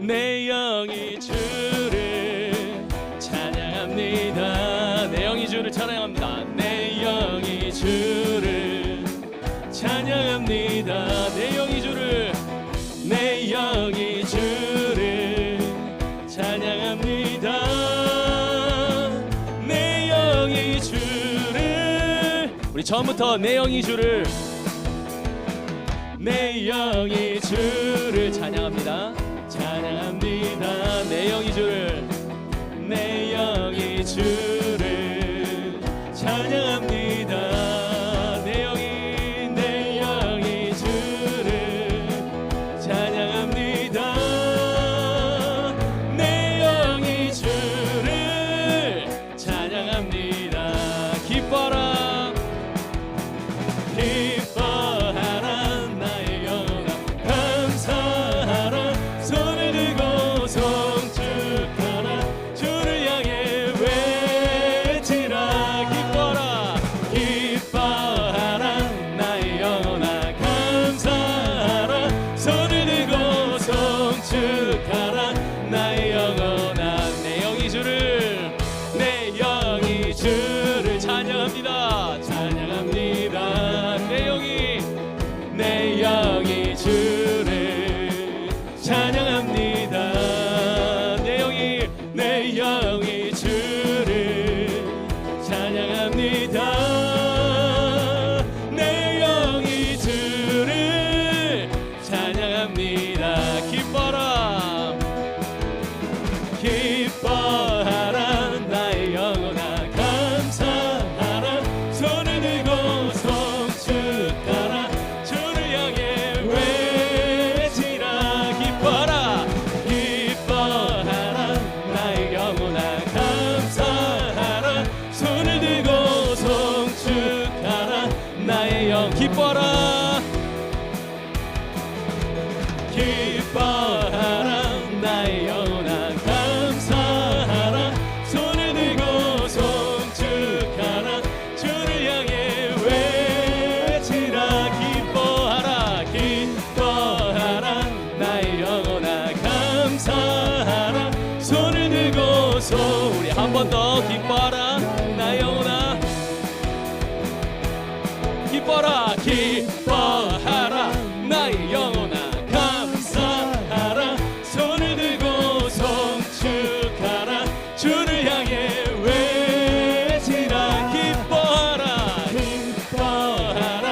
내 영이 주를 찬양합니다. 내 영이 주를 찬양합니다. 내 영이 주를 찬양합니다. 내 영이 주를 내 영이 주를 찬양합니다. 내 영이 주를 우리 처음부터 내 영이 주를 내 영이 주를 찬양합니다. 찬양합니다. 내 영이 주를 내 영이 주를 찬양합니다. 내 영이 주를 찬양합니다. 내 영이 주를 찬양합니다. 기뻐라 기뻐하라 나의 영혼아 감사하라 손을 들고 송축하라 주를 향해 외치라 기뻐라 기뻐하라 나의 영혼아 감사하라 손을 들고 송축하라 나의 영혼아 내 영이 주를 찬양합니다. 찬양합니다. 내 영이 주를 찬양합니다. 내 영이 주를 찬양합니다. 내 영이 주를 찬양합니다. 기뻐라 기뻐하라 나의 영혼아 감사하라 손을 들고 송축하라 주를 향해 외치라 기뻐하라 기뻐하라 나의 영혼아 감사하라 손을 들고 송축하라 나의 영 기뻐하라 기뻐하라 나의 영혼아 감사하라 손을 들고 송축하라 주를 향해 외치라 기뻐하라 기뻐하라 나의 영혼아 감사하라 손을 들고 우리 한 번 더 기뻐하라 나의 영혼아 기뻐라 기뻐하라 나의 영혼아 감사하라 손을 들고 송축하라 주를 향해 외치라 기뻐하라 기뻐하라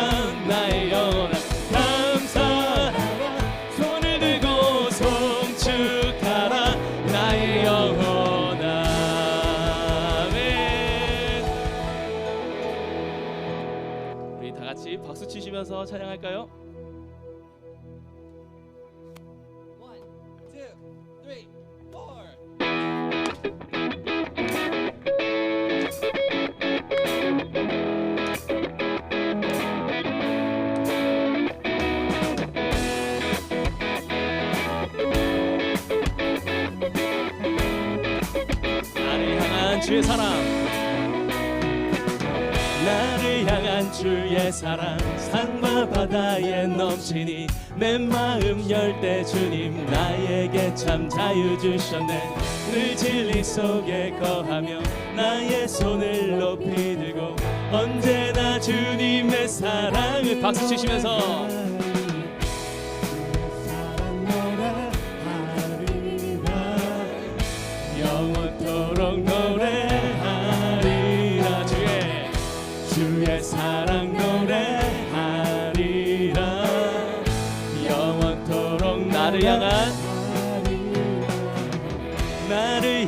나의 영혼아 감사하라 손을 들고 송축하라 나의 영혼아 아멘. 우리 다 같이 박수 치시면서 찬양할까요? 주의 사랑 나를 향한 주의 사랑 산과 바다에 넘치니 내 마음 열 때 주님 나에게 참 자유 주셨네 늘 진리 속에 거하며 나의 손을 높이 들고 언제나 주님의 사랑을 박수 치시면서 영원토록 노래하리라 주의 사랑 노래하리라 영원토록 나를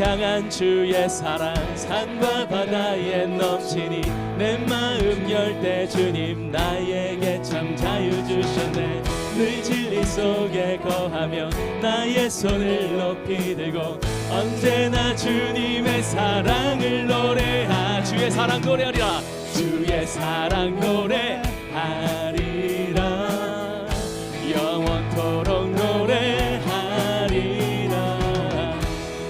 향한 주의 사랑 산과 바다에 넘치니 내 마음 열 때 주님 나에게 참 자유 주셨네 늘 진리 속에 거하며 나의 손을 높이 들고 언제나 주님의 사랑을 주의 사랑 노래하리라 주의 사랑 노래하리라 영원토록 노래하리라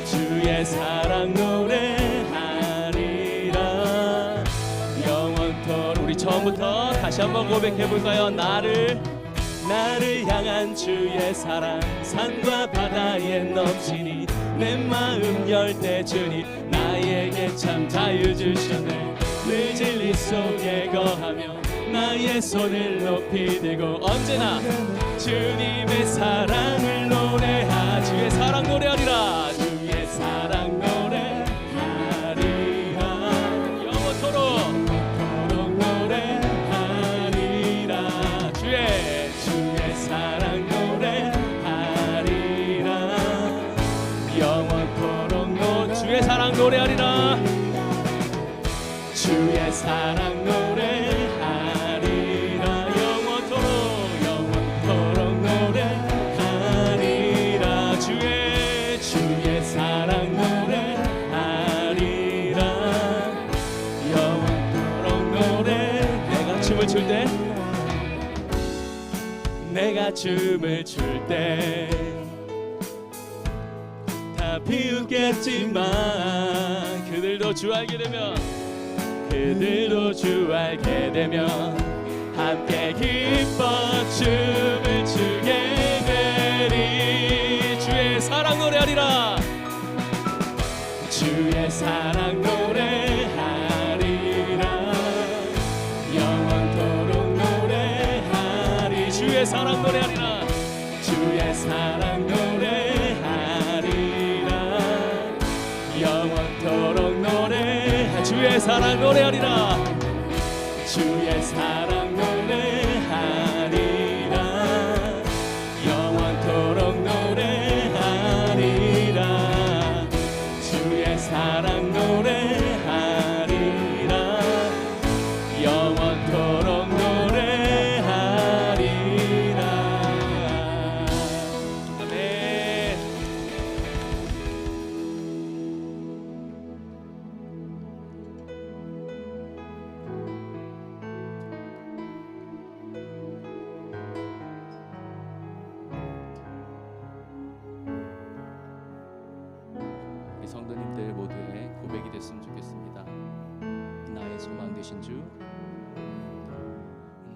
주의 사랑 노래하리라 영원토록 우리 처음부터 다시 한번 고백해볼까요? 나를 향한 주의 사랑 산과 바다에 넘치니 내 마음 열 때 주님 나에게 참 자유 주셨네. 늘 진리 속에 거하며 나의 손을 높이 들고 언제나 주님의 사랑을 노래하. 주의 사랑 노래하리라. 주의 사랑 노래하리라. 영원토록 노래하리라. 주의 사랑 노래하리라. 영원토록 주의 사랑 노래하리라. 주의 사랑 노래하리라. 영원토록 노래하리라. 주의 사랑 노래하리라. 영원토록 노래. 내가 춤을 출 때, 내가 춤을 출 때 다 비웃겠지만 그들도 주 알게 되면 함께 기뻐 춤을 추게 되리. 주의 사랑 노래하리라. 주의 사랑 노래하리라. 영원토록 노래하리. 주의 사랑 노래하리라. 주의 사랑 노래하리라. 영원토록 노래. 주의 사랑 노래하리라. 주의 사랑 노래하리라. 영원토록 노래하리라. 주의 사랑 노래하리라. 영원토록 노래하리라. 아멘. 우리 성도님들 모두의 고백이 됐으면 좋겠습니다. 나의 소망 되신 주,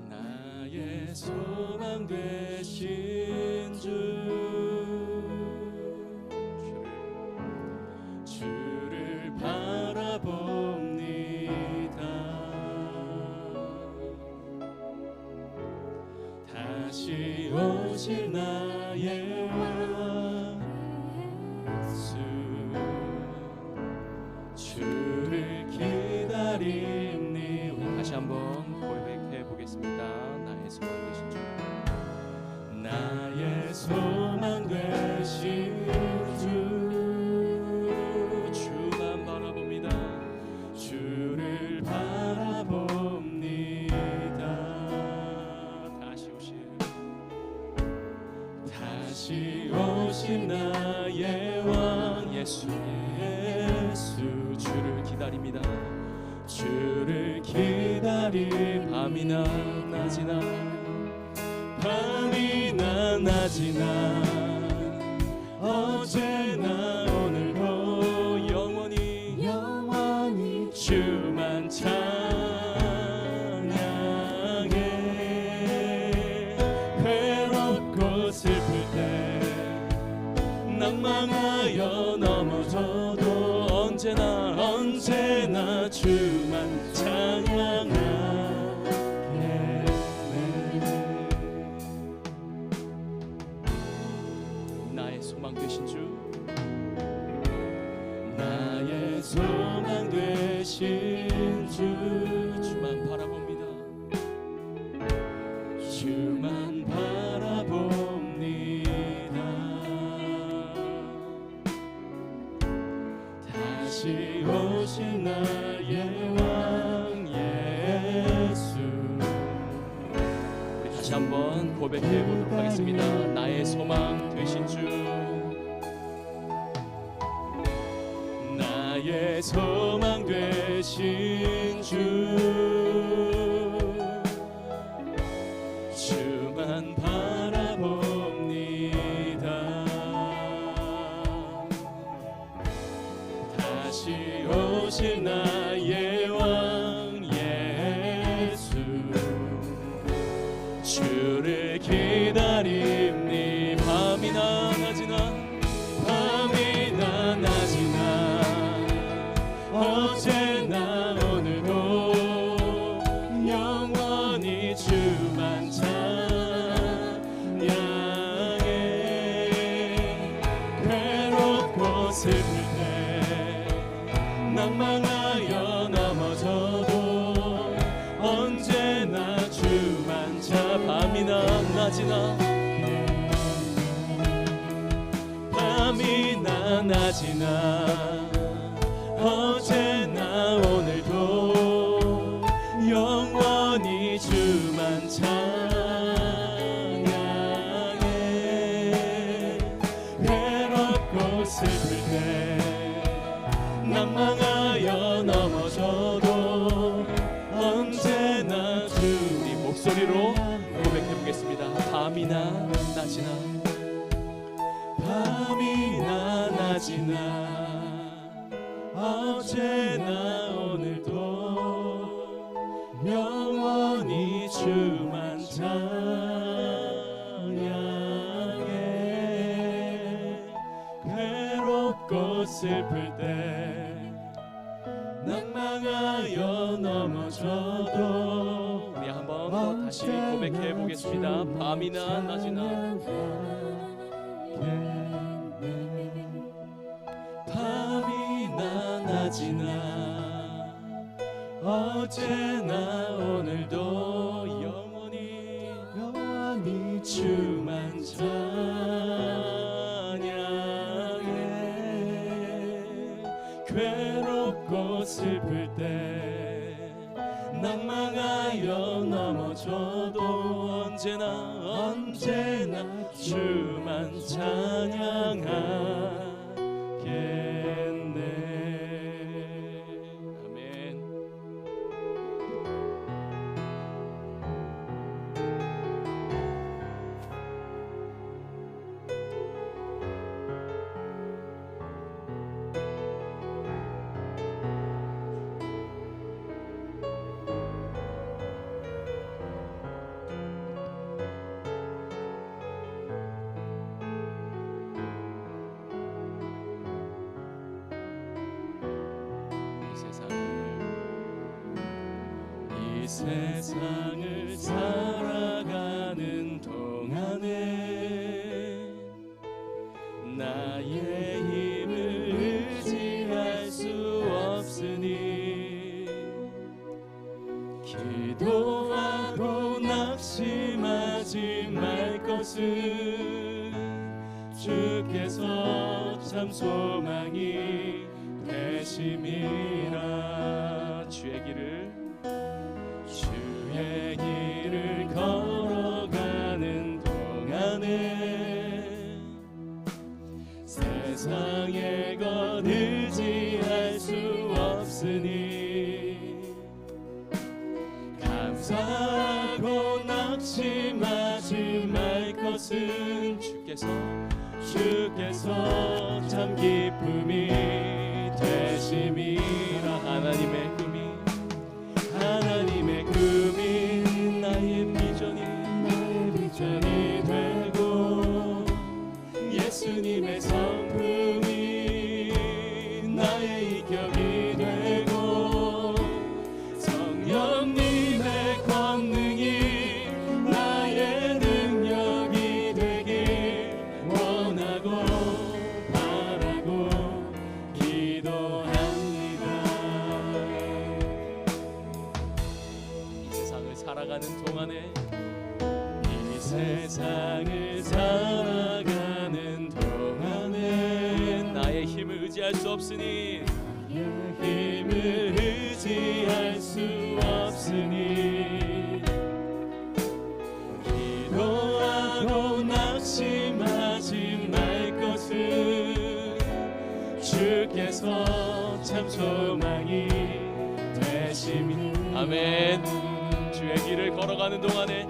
나의 소망 되신 주, 주를 바라봅니다. 다시 오실 나의 왕 예수, 주를 기다립니다. 다시 한번 고백해 보겠습니다. 나의 소망 되신 주, 나의 소망 되신 주, 주만 바라봅니다. 주를 바라봅니다. 다시 오신 나의 왕 예수, 주를 기다립니다. 주를 기다리. 밤이나 낮이나 낮이나 어제나 오늘도 영원히 주만 찬양해. 괴롭고 슬플 때 낭망하여 넘어져도 언제나 주만 찬양하겠네. 나의 소망 되신 주, 나의 소망 되신 주, 주만 바라봅니다. 주만 바라봅니다. 다시 오실 나의 왕 예수. 우리 다시 한번 고백해 보도록 하겠습니다. 나의 소망 되신 주, 나의 소망 되신 주, 주만 바라봅니다. 다시 오실 나의 왕 예수, 주를 기다립니다. 낮이나 밤이나 낮이나 어제나 오늘도 영원히 주만 찬양해. 괴롭고 슬플 때 낭망하여 넘어져도 언제나 주님 목소리로 고백해 보겠습니다. 밤이나 낮이나 밤이나 낮이나 어제나 오늘도 영원히 주만 찬양해. 괴롭고 슬플 때 낭망하여 넘어져도 우리 한 번 더 다시 고백해 보겠습니다. 밤이나 낮이나 밤이나 낮이나 어제나 오늘도 영원히 주만 찬양해. 괴롭고 슬플 때 낭망하여 넘어져도 언제나 주만 찬양하겠네. 아멘. 이 세상을 살아가는 동안에 나의 힘을 의지할 수 없으니 기도하고 낙심하지 말 것은 주께서 참 소망이 되심이라. 주의 길을 걸어가는 동안에 세상의 것 의지할 수 없으니 감사하고 낙심하지 말 것은 주께서 참 기쁨이 되심이라. 하나님의 꿈이 나의 비전이 되고 예수님의 성품이 나의 인격이 되고 성령님의 권능이 나의 능력이 되길 원하고 바라고 기도합니다. 이 세상을 살아가는 동안에 나의 힘을 의지할 수 없으니 기도하고 낙심하지 말 것은 주께서 참 소망이 되심이. 아멘. 주의 길을 걸어가는 동안에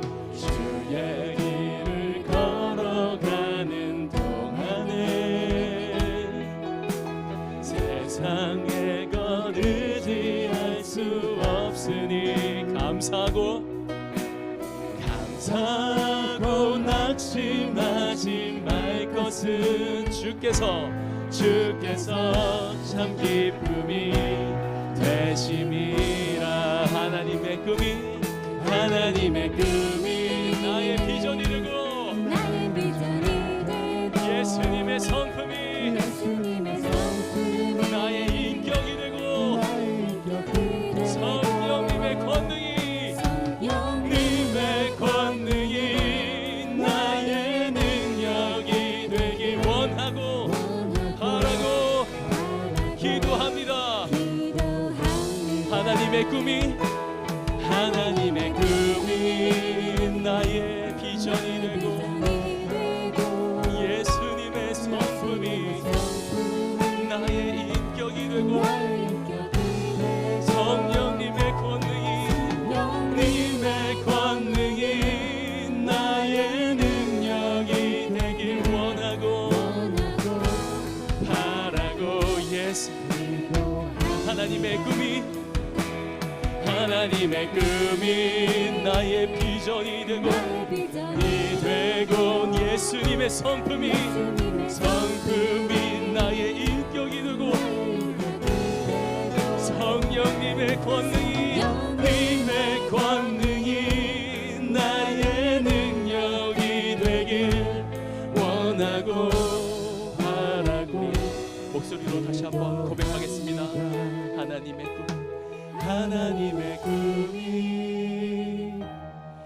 세상의 것 의지할 수 없으니 감사하고 낙심하지 말 것은 주께서 참 기쁨이 되심이라. 하나님의 꿈이 나의 비전이 되고 예수님의 성품이 나의 인격이 되고 성령님의 권능이 꿈이 하나님의 꿈이 나의 비전이 되고 예수님의 성품이 나의 인격이 되고 성령님의 권능이 나의 능력이 되길 원하고 바라고 예수 하나님의 꿈이 나의 비전이 되고 예수님의 성품이 나의 인격이 되고 성령님의 권능이 나의 능력이 되길 원하고 바라고 목소리로 다시 한번 고백하겠습니다. 하나님의 꿈이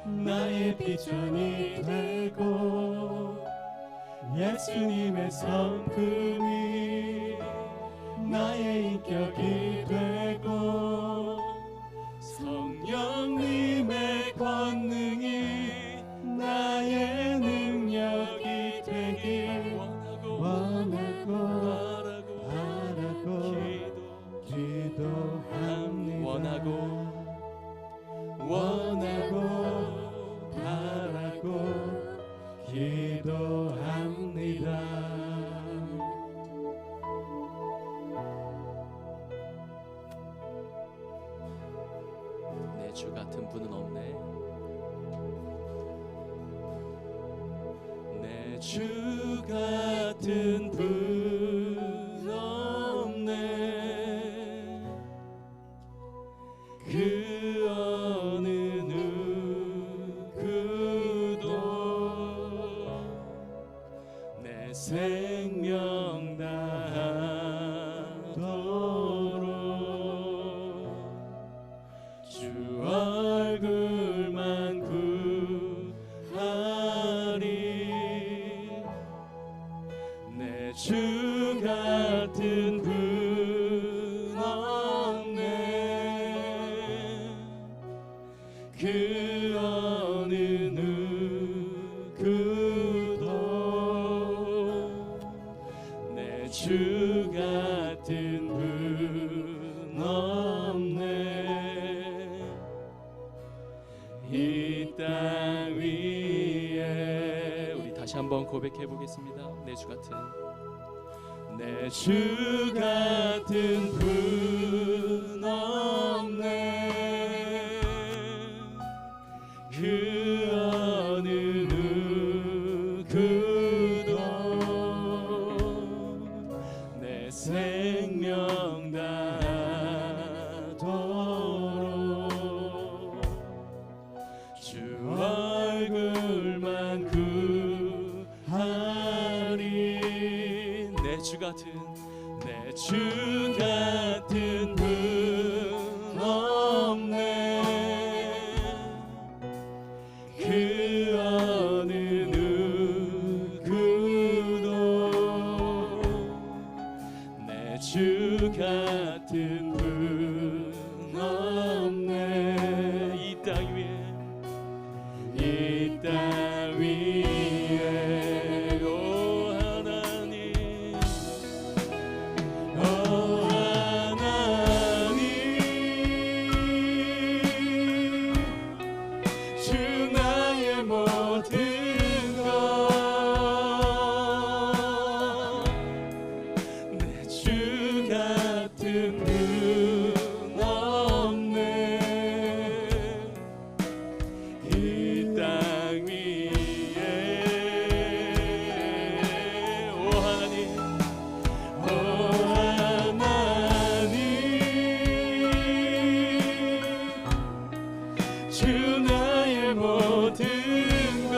나의 비전이 되고 예수님의 성품이 나의 인격이 되고 성령님의 권능이 나의 능력이 되길 원하고 바라고 기도합니다. 원하고 바라고 기도합니다. 내 주 같은 분은 없네. 내 주 같은 분 없네. 그 어느 누구도 내 생명 다하도록 주 얼굴만 구하리. 내 주 같은 분 없네. 그 어느 누구도 내 주 같은 분 없네. 이 땅 위에 우리 다시 한번 고백해 보겠습니다. 내 주 같은 분 없네. 그 어느 누구도 내 생명 다하도록 주 얼굴만 구하리. 내 주 같은 분 없네. 그 어느 누구도 내 주 같은 분 없네. 이 땅 위에 오 하나님 주 나의 모든 것 내 주 같은 분 없네. 이 땅 위에 오 하나님 주 나의 모든 것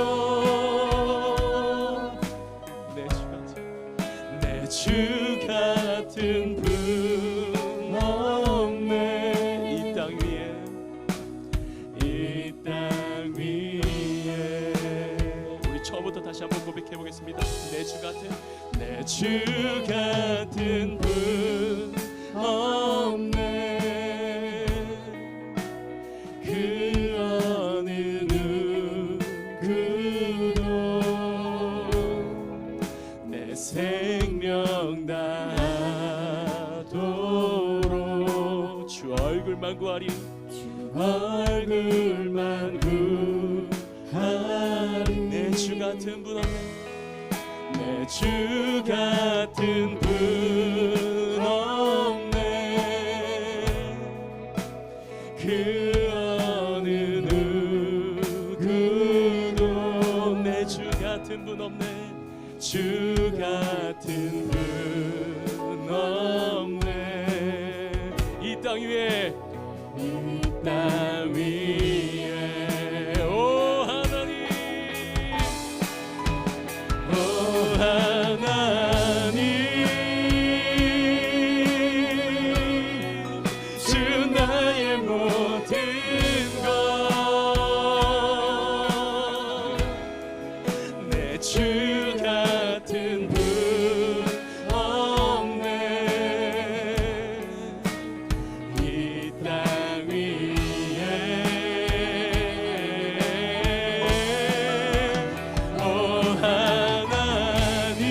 내 주 같은 분 없네. 이 땅 위에 우리 처음부터 다시 한번 고백해 보겠습니다. 내 주 같은 분 없네. 얼굴만 구하리 얼굴만 구하리 내 주 같은 분 없네 내 주 같은 분 없네 그 어느 누구도 내 주 같은 분 없네 주 같은 분 없네 이 땅 위에 이 땅 위에 오 하나님 오 하나님 주 나의 모든 것 내 주 같은 분 없네 이 땅 위에 오 하나님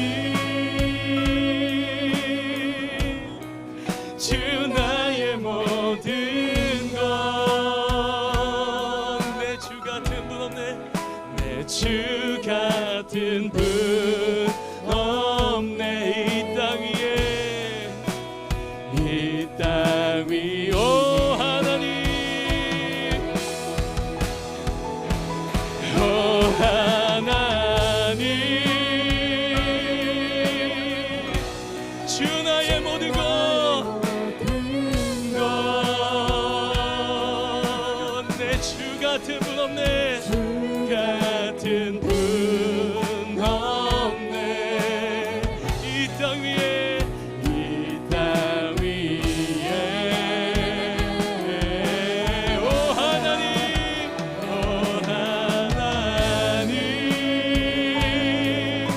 주 나의 모든 것 내 주 같은 분 없네 내 주 같은 분 없네 이 땅 위에 이 땅 위 오 하나님 오 하나님 주 나의 모든 것 내 주 같은 분 없네 같은 분 없네 이 땅 위에 이 땅 위에 오 하나님 오 하나님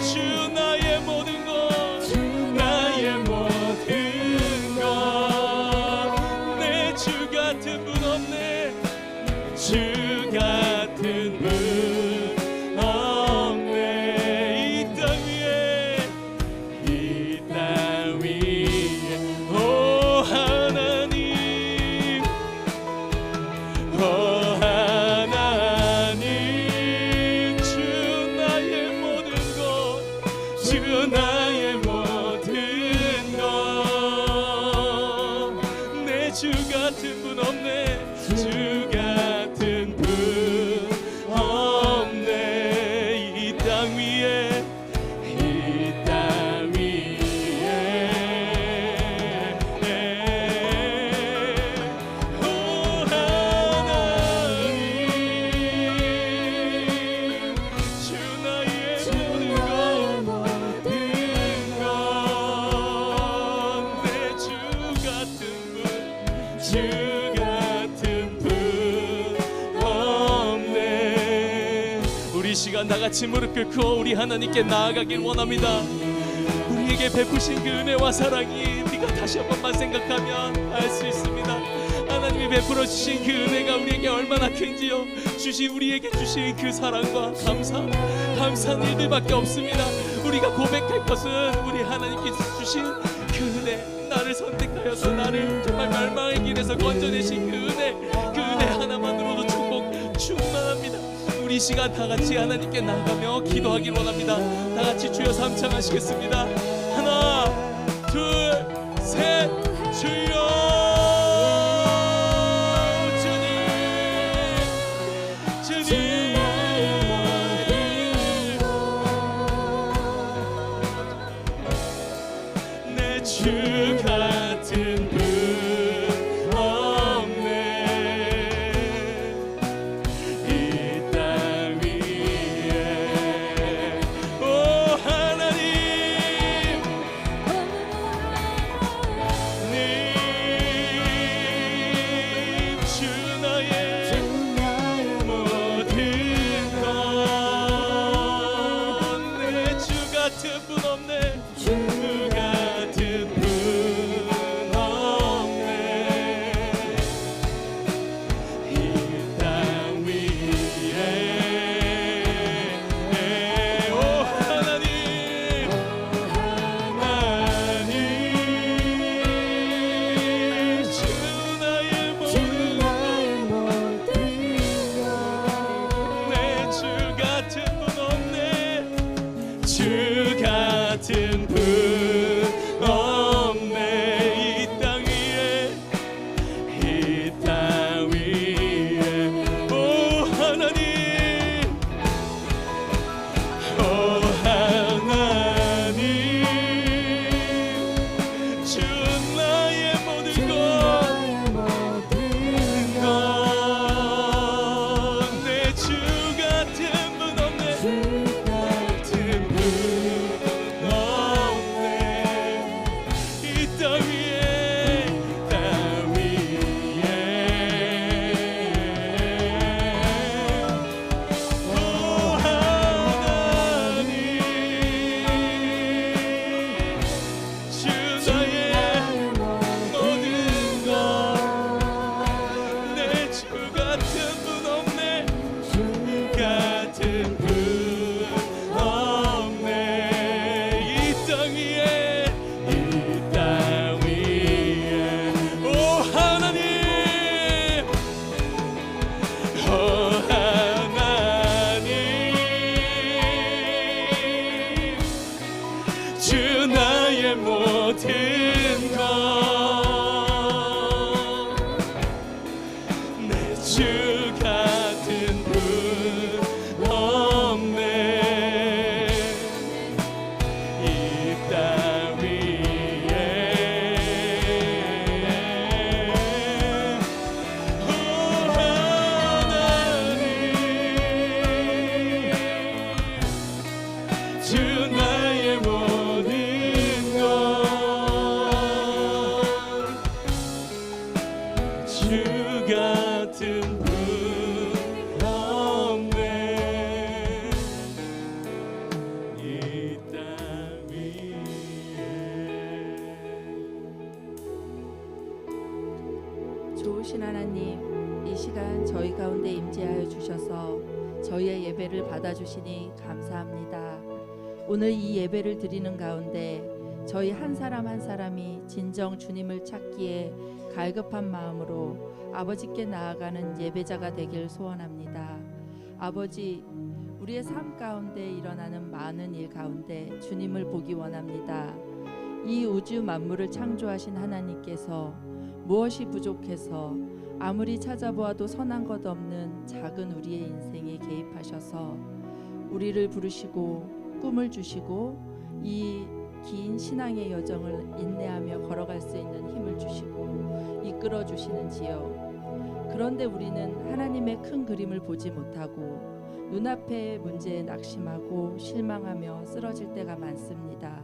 주 나의 모든 것 나의 모든 것 내 주 같은 분 없네 주 같은 분 없네 이 땅 위에 이 땅 위에 오 하나님 오 하나님 주 나의 모든 것 주 나의 모든 것 내 주 같은 분 없네 주 같은 분 없네 이 땅 위에 이 땅 위에 오 하나님 주 나의 모든 것 내 주 같은 분 주 같은 분 없네 우리 시간 다 같이 무릎 꿇고 우리 하나님께 나아가길 원합니다 우리에게 베푸신 그 은혜와 사랑이 우리가 다시 한 번만 생각하면 알 수 있습니다 하나님이 베풀어 주신 그 은혜가 우리에게 얼마나 큰지요 우리에게 주신 그 사랑과 감사한 일들밖에 없습니다 우리가 고백할 것은 우리 하나님께 주신 그 은혜 나를 선택하여서 나를 정말 멸망의 길에서 건져내신 그 은혜 하나만으로도 충만합니다 우리 시간 다 같이 하나님께 나아가며 기도하길 원합니다 다 같이 주여 삼창하시겠습니다 하나 둘 셋 주여 주 같은 분 없네 이 땅 위에 오 하나님 주 나의 모든 것 내 주 같은 분 없네 주 같은 분 주 같은 분 없네. 이 땅 위에 이 땅 위에 오 하나님 오 하나님 주 나의 모든 것 내 주 같은 분 없네. 주 나의 모든 것 내 주 같은 분 없네. 이 땅 위에 오 하나님 주 나의 모든 주 같은 분 없네. 이 땅 위에 좋으신 하나님, 이 시간 저희 가운데 임재하여 주셔서 저희의 예배를 받아주시니 감사합니다. 오늘 이 예배를 드리는 가운데 저희 한 사람 한 사람이 진정 주님을 찾기에 갈급한 마음으로 아버지께 나아가는 예배자가 되길 소원합니다. 아버지, 우리의 삶 가운데 일어나는 많은 일 가운데 주님을 보기 원합니다. 이 우주 만물을 창조하신 하나님께서 무엇이 부족해서 아무리 찾아보아도 선한 것 없는 작은 우리의 인생에 개입하셔서 우리를 부르시고 꿈을 주시고 이 긴 신앙의 여정을 인내하며 걸어갈 수 있는 힘을 주시고 이끌어 주시는지요. 그런데 우리는 하나님의 큰 그림을 보지 못하고 눈앞의 문제에 낙심하고 실망하며 쓰러질 때가 많습니다.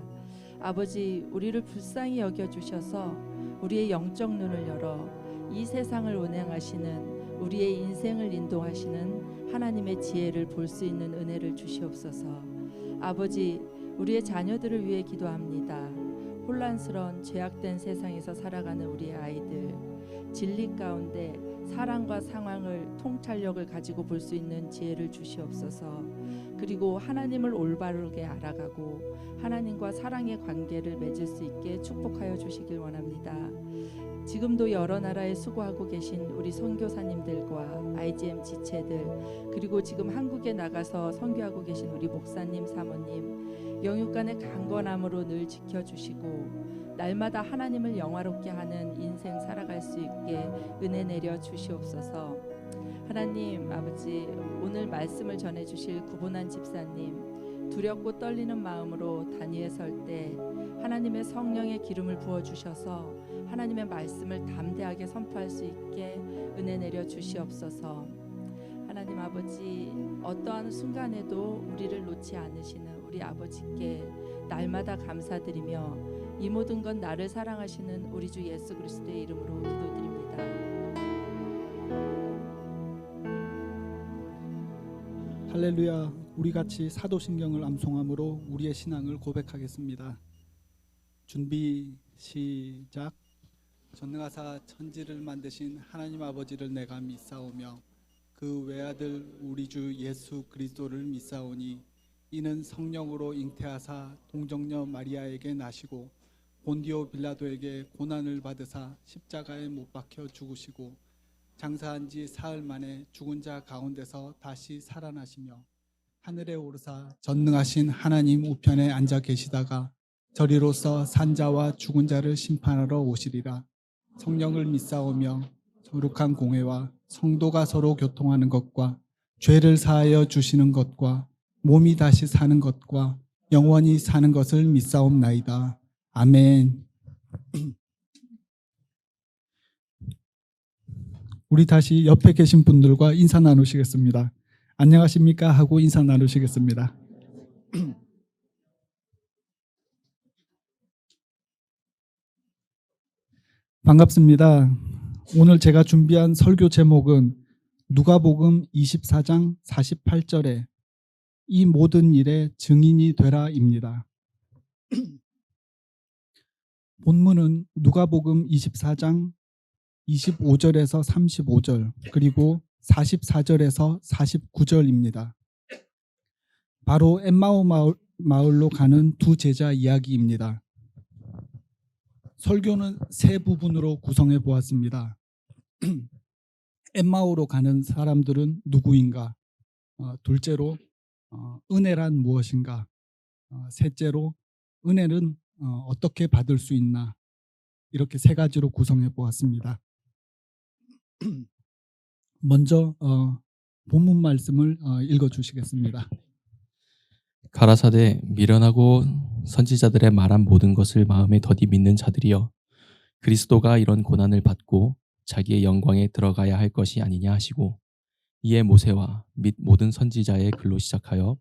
아버지, 우리를 불쌍히 여겨주셔서 우리의 영적 눈을 열어 이 세상을 운행하시는 우리의 인생을 인도하시는 하나님의 지혜를 볼 수 있는 은혜를 주시옵소서. 아버지, 우리의 자녀들을 위해 기도합니다. 혼란스러운 죄악된 세상에서 살아가는 우리의 아이들, 진리 가운데 사랑과 상황을 통찰력을 가지고 볼 수 있는 지혜를 주시옵소서. 그리고 하나님을 올바르게 알아가고 하나님과 사랑의 관계를 맺을 수 있게 축복하여 주시길 원합니다. 지금도 여러 나라에 수고하고 계신 우리 선교사님들과 IGM 지체들, 그리고 지금 한국에 나가서 선교하고 계신 우리 목사님, 사모님, 영육간의 강건함으로 늘 지켜주시고 날마다 하나님을 영화롭게 하는 인생 살아갈 수 있게 은혜 내려 주시옵소서. 하나님 아버지, 오늘 말씀을 전해주실 구본한 집사님, 두렵고 떨리는 마음으로 단위에 설 때 하나님의 성령의 기름을 부어주셔서 하나님의 말씀을 담대하게 선포할 수 있게 은혜 내려 주시옵소서. 하나님 아버지, 어떠한 순간에도 우리를 놓지 않으시는 우리 아버지께 날마다 감사드리며 이 모든 건 나를 사랑하시는 우리 주 예수 그리스도의 이름으로 기도드립니다. 할렐루야. 우리같이 사도신경을 암송함으로 우리의 신앙을 고백하겠습니다. 준비 시작. 전능하사 천지를 만드신 하나님 아버지를 내가 믿사오며 그 외아들 우리 주 예수 그리스도를 믿사오니 이는 성령으로 잉태하사 동정녀 마리아에게 나시고 본디오 빌라도에게 고난을 받으사 십자가에 못 박혀 죽으시고 장사한 지 사흘 만에 죽은 자 가운데서 다시 살아나시며 하늘에 오르사 전능하신 하나님 우편에 앉아 계시다가 저리로서 산자와 죽은 자를 심판하러 오시리라. 성령을 믿사오며 거룩한 공회와 성도가 서로 교통하는 것과 죄를 사하여 주시는 것과 몸이 다시 사는 것과 영원히 사는 것을 믿사옵나이다. 아멘. 우리 다시 옆에 계신 분들과 인사 나누시겠습니다. 안녕하십니까 하고 인사 나누시겠습니다. 반갑습니다. 오늘 제가 준비한 설교 제목은 누가복음 24장 48절에 이 모든 일의 증인이 되라입니다. 본문은 누가복음 24장 25절에서 35절 그리고 44절에서 49절입니다. 바로 엠마오 마을로 가는 두 제자 이야기입니다. 설교는 세 부분으로 구성해 보았습니다. 엠마오로 가는 사람들은 누구인가? 둘째로 은혜란 무엇인가? 셋째로 은혜는 어떻게 받을 수 있나? 이렇게 세 가지로 구성해 보았습니다. 먼저 본문 말씀을 읽어 주시겠습니다. 가라사대 미련하고 선지자들의 말한 모든 것을 마음에 더디 믿는 자들이여, 그리스도가 이런 고난을 받고 자기의 영광에 들어가야 할 것이 아니냐 하시고, 이에 모세와 및 모든 선지자의 글로 시작하여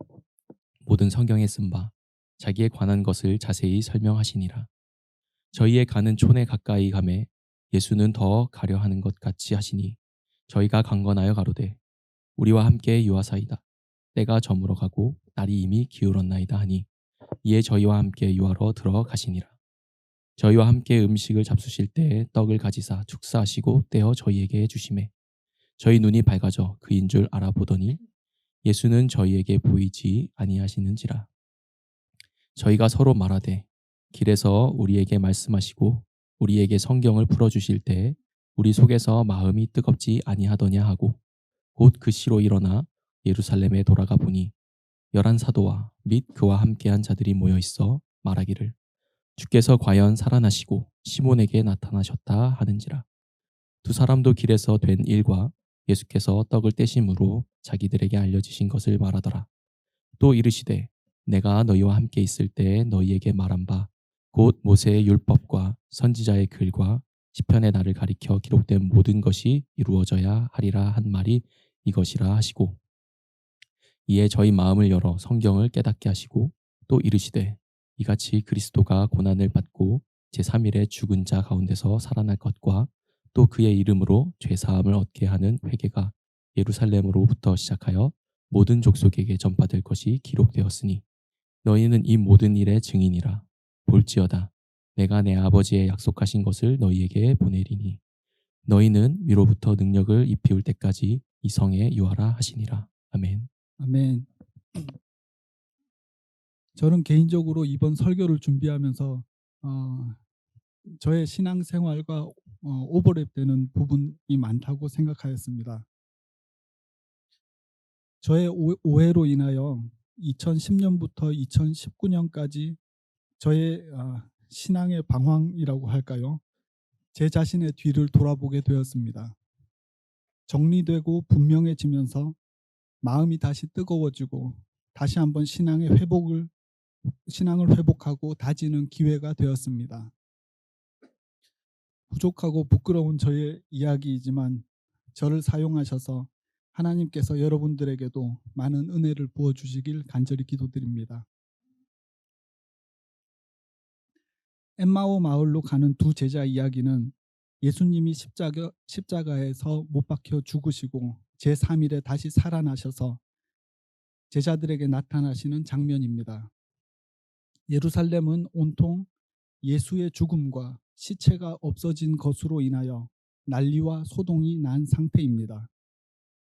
모든 성경에 쓴 바 자기에 관한 것을 자세히 설명하시니라. 저희의 가는 촌에 가까이 가매 예수는 더 가려 하는 것 같이 하시니, 저희가 강건하여 가로되 우리와 함께 유하사이다. 때가 저물어 가고 날이 이미 기울었나이다 하니, 이에 저희와 함께 유하러 들어가시니라. 저희와 함께 음식을 잡수실 때에 떡을 가지사 축사하시고 떼어 저희에게 주시매, 저희 눈이 밝아져 그인 줄 알아보더니 예수는 저희에게 보이지 아니하시는지라. 저희가 서로 말하되 길에서 우리에게 말씀하시고 우리에게 성경을 풀어주실 때에 우리 속에서 마음이 뜨겁지 아니하더냐 하고, 곧 그 시로 일어나 예루살렘에 돌아가 보니 11 사도와 및 그와 함께한 자들이 모여 있어 말하기를, 주께서 과연 살아나시고 시몬에게 나타나셨다 하는지라. 두 사람도 길에서 된 일과 예수께서 떡을 떼심으로 자기들에게 알려지신 것을 말하더라. 또 이르시되 내가 너희와 함께 있을 때에 너희에게 말한 바 곧 모세의 율법과 선지자의 글과 시편의 나를 가리켜 기록된 모든 것이 이루어져야 하리라 한 말이 이것이라 하시고, 이에 저희 마음을 열어 성경을 깨닫게 하시고, 또 이르시되 이같이 그리스도가 고난을 받고 제3일에 죽은 자 가운데서 살아날 것과 또 그의 이름으로 죄사함을 얻게 하는 회개가 예루살렘으로부터 시작하여 모든 족속에게 전파될 것이 기록되었으니, 너희는 이 모든 일의 증인이라. 볼지어다 내가 내 아버지의 약속하신 것을 너희에게 보내리니, 너희는 위로부터 능력을 입히울 때까지 이 성에 유하라 하시니라. 아멘. 아멘. 저는 개인적으로 이번 설교를 준비하면서 저의 신앙생활과 오버랩되는 부분이 많다고 생각하였습니다. 저의 오해로 인하여 2010년부터 2019년까지 저의 신앙의 방황이라고 할까요? 제 자신의 뒤를 돌아보게 되었습니다. 정리되고 분명해지면서 마음이 다시 뜨거워지고 다시 한번 신앙을 회복하고 다지는 기회가 되었습니다. 부족하고 부끄러운 저의 이야기이지만 저를 사용하셔서 하나님께서 여러분들에게도 많은 은혜를 부어주시길 간절히 기도드립니다. 엠마오 마을로 가는 두 제자 이야기는 예수님이 십자가에서 못 박혀 죽으시고 제3일에 다시 살아나셔서 제자들에게 나타나시는 장면입니다. 예루살렘은 온통 예수의 죽음과 시체가 없어진 것으로 인하여 난리와 소동이 난 상태입니다.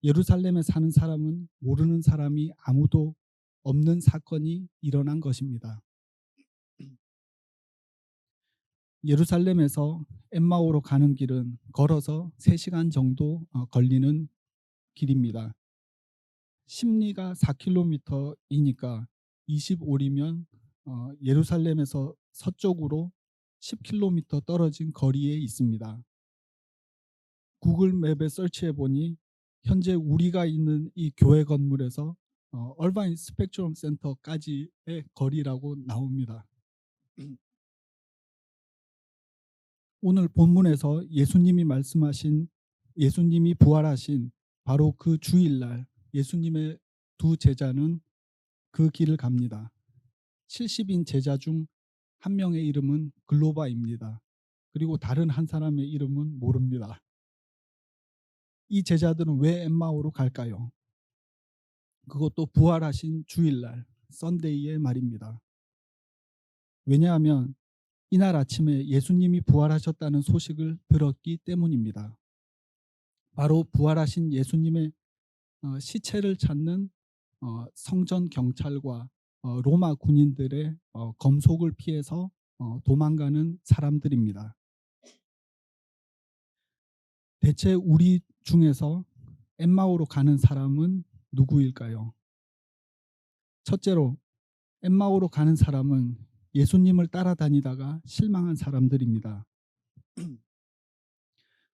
예루살렘에 사는 사람은 모르는 사람이 아무도 없는 사건이 일어난 것입니다. 예루살렘에서 엠마오로 가는 길은 걸어서 3시간 정도 걸리는 길입니다. 심리가 4km이니까 25리면 예루살렘에서 서쪽으로 10km 떨어진 거리에 있습니다. 구글 맵에 설치해 보니 현재 우리가 있는 이 교회 건물에서 얼바인 스펙트럼 센터까지의 거리라고 나옵니다. 오늘 본문에서 예수님이 부활하신 바로 그 주일날 예수님의 두 제자는 그 길을 갑니다. 70인 제자 중 한 명의 이름은 글로바입니다. 그리고 다른 한 사람의 이름은 모릅니다. 이 제자들은 왜 엠마오로 갈까요? 그것도 부활하신 주일날 썬데이의 말입니다. 왜냐하면 이날 아침에 예수님이 부활하셨다는 소식을 들었기 때문입니다. 바로 부활하신 예수님의 시체를 찾는 성전 경찰과 로마 군인들의 검속을 피해서 도망가는 사람들입니다. 대체 우리 중에서 엠마오로 가는 사람은 누구일까요? 첫째로 엠마오로 가는 사람은 예수님을 따라다니다가 실망한 사람들입니다.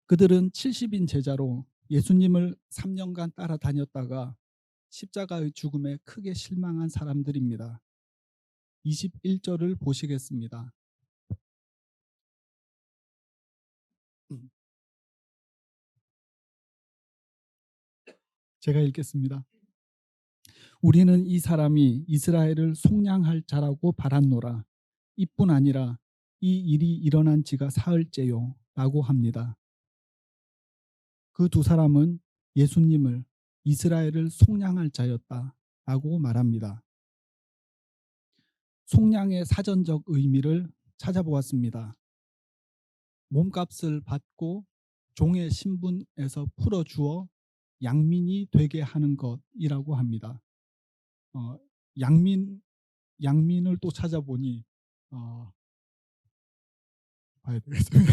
그들은 70인 제자로 예수님을 3년간 따라다녔다가 십자가의 죽음에 크게 실망한 사람들입니다. 21절을 보시겠습니다. 제가 읽겠습니다. 우리는 이 사람이 이스라엘을 속량할 자라고 바랐노라. 이뿐 아니라 이 일이 일어난 지가 사흘째요 라고 합니다. 그 두 사람은 예수님을 이스라엘을 속량할 자였다 라고 말합니다. 속량의 사전적 의미를 찾아보았습니다. 몸값을 받고 종의 신분에서 풀어주어 양민이 되게 하는 것이라고 합니다. 양민을 또 찾아보니 봐야 되겠습니다.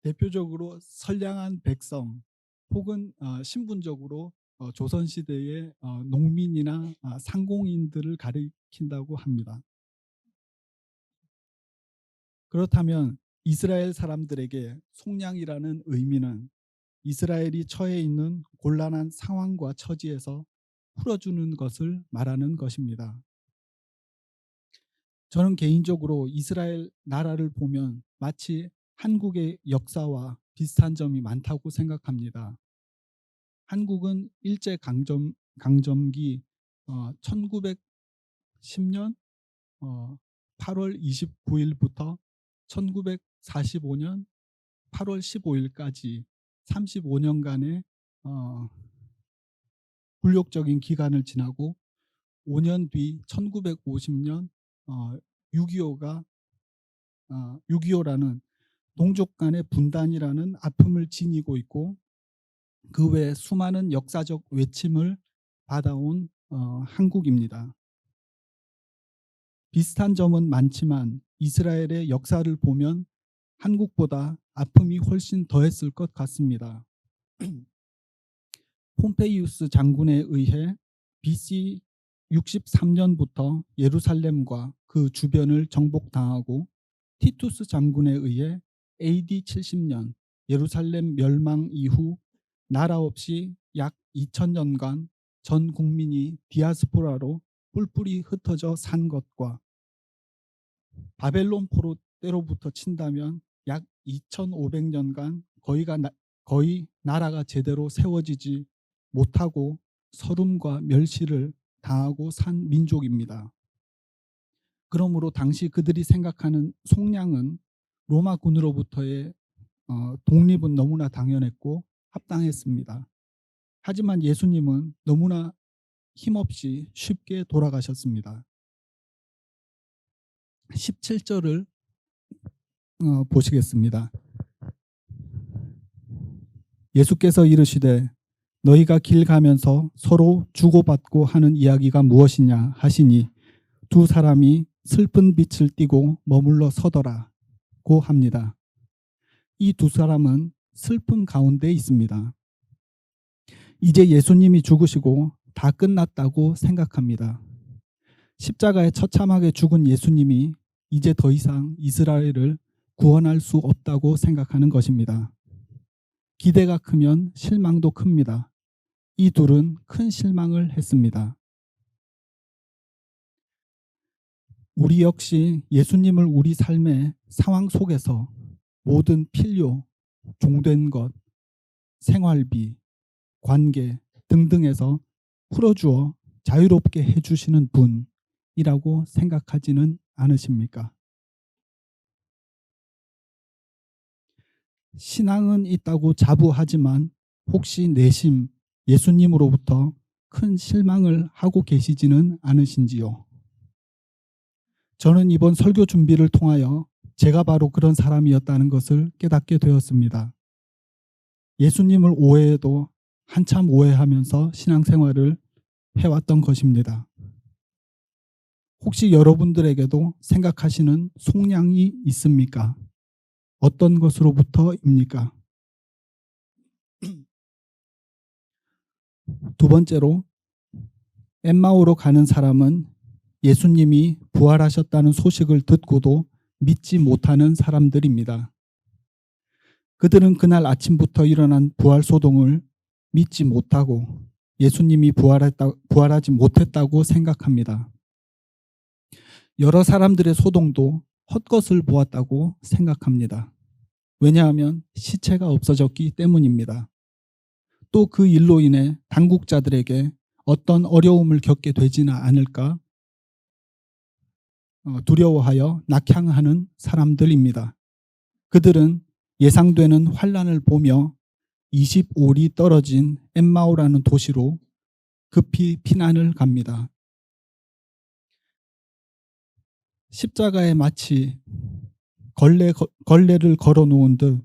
대표적으로 선량한 백성 혹은 신분적으로 조선시대의 농민이나 상공인들을 가리킨다고 합니다. 그렇다면 이스라엘 사람들에게 속량이라는 의미는 이스라엘이 처해 있는 곤란한 상황과 처지에서 풀어주는 것을 말하는 것입니다. 저는 개인적으로 이스라엘 나라를 보면 마치 한국의 역사와 비슷한 점이 많다고 생각합니다. 한국은 일제강점기 1910년 8월 29일부터 1945년 8월 15일까지 35년간의 굴욕적인 기간을 지나고 5년 뒤 1950년 6.25라는 동족 간의 분단이라는 아픔을 지니고 있고 그 외에 수많은 역사적 외침을 받아온 한국입니다. 비슷한 점은 많지만 이스라엘의 역사를 보면 한국보다 아픔이 훨씬 더했을 것 같습니다. 폼페이우스 장군에 의해 BC 63년부터 예루살렘과 그 주변을 정복당하고 티투스 장군에 의해 AD 70년 예루살렘 멸망 이후 나라 없이 약 2000년간 전 국민이 디아스포라로 뿔뿔이 흩어져 산 것과 바벨론 포로 때로부터 친다면 약 2500년간 거의 나라가 제대로 세워지지 못하고 서름과 멸시를 당하고 산 민족입니다. 그러므로 당시 그들이 생각하는 속량은 로마군으로부터의 독립은 너무나 당연했고 합당했습니다. 하지만 예수님은 너무나 힘없이 쉽게 돌아가셨습니다. 17절을 보시겠습니다. 예수께서 이르시되 너희가 길 가면서 서로 주고받고 하는 이야기가 무엇이냐 하시니 두 사람이 슬픈 빛을 띠고 머물러 서더라고 합니다. 이 두 사람은 슬픔 가운데 있습니다. 이제 예수님이 죽으시고 다 끝났다고 생각합니다. 십자가에 처참하게 죽은 예수님이 이제 더 이상 이스라엘을 구원할 수 없다고 생각하는 것입니다. 기대가 크면 실망도 큽니다. 이 둘은 큰 실망을 했습니다. 우리 역시 예수님을 우리 삶의 상황 속에서 모든 필요, 종된 것, 생활비, 관계 등등에서 풀어주어 자유롭게 해주시는 분이라고 생각하지는 않으십니까? 신앙은 있다고 자부하지만 혹시 내심 예수님으로부터 큰 실망을 하고 계시지는 않으신지요? 저는 이번 설교 준비를 통하여 제가 바로 그런 사람이었다는 것을 깨닫게 되었습니다. 예수님을 오해해도 한참 오해하면서 신앙생활을 해왔던 것입니다. 혹시 여러분들에게도 생각하시는 속량이 있습니까? 어떤 것으로부터입니까? 두 번째로, 엠마오로 가는 사람은 예수님이 부활하셨다는 소식을 듣고도 믿지 못하는 사람들입니다. 그들은 그날 아침부터 일어난 부활 소동을 믿지 못하고 예수님이 부활하지 못했다고 생각합니다. 여러 사람들의 소동도 헛것을 보았다고 생각합니다. 왜냐하면 시체가 없어졌기 때문입니다. 또 그 일로 인해 당국자들에게 어떤 어려움을 겪게 되지는 않을까 두려워하여 낙향하는 사람들입니다. 그들은 예상되는 환란을 보며 25리 떨어진 엠마오라는 도시로 급히 피난을 갑니다. 십자가에 마치 걸레를 걸어 놓은 듯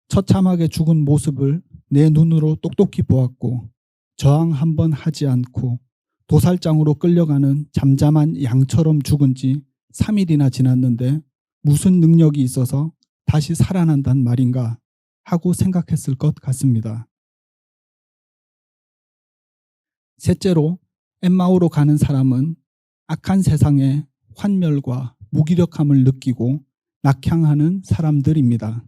처참하게 죽은 모습을 내 눈으로 똑똑히 보았고 저항 한번 하지 않고 도살장으로 끌려가는 잠잠한 양처럼 죽은 지 3일이나 지났는데 무슨 능력이 있어서 다시 살아난단 말인가 하고 생각했을 것 같습니다. 셋째로, 엠마오로 가는 사람은 악한 세상의 환멸과 무기력함을 느끼고 낙향하는 사람들입니다.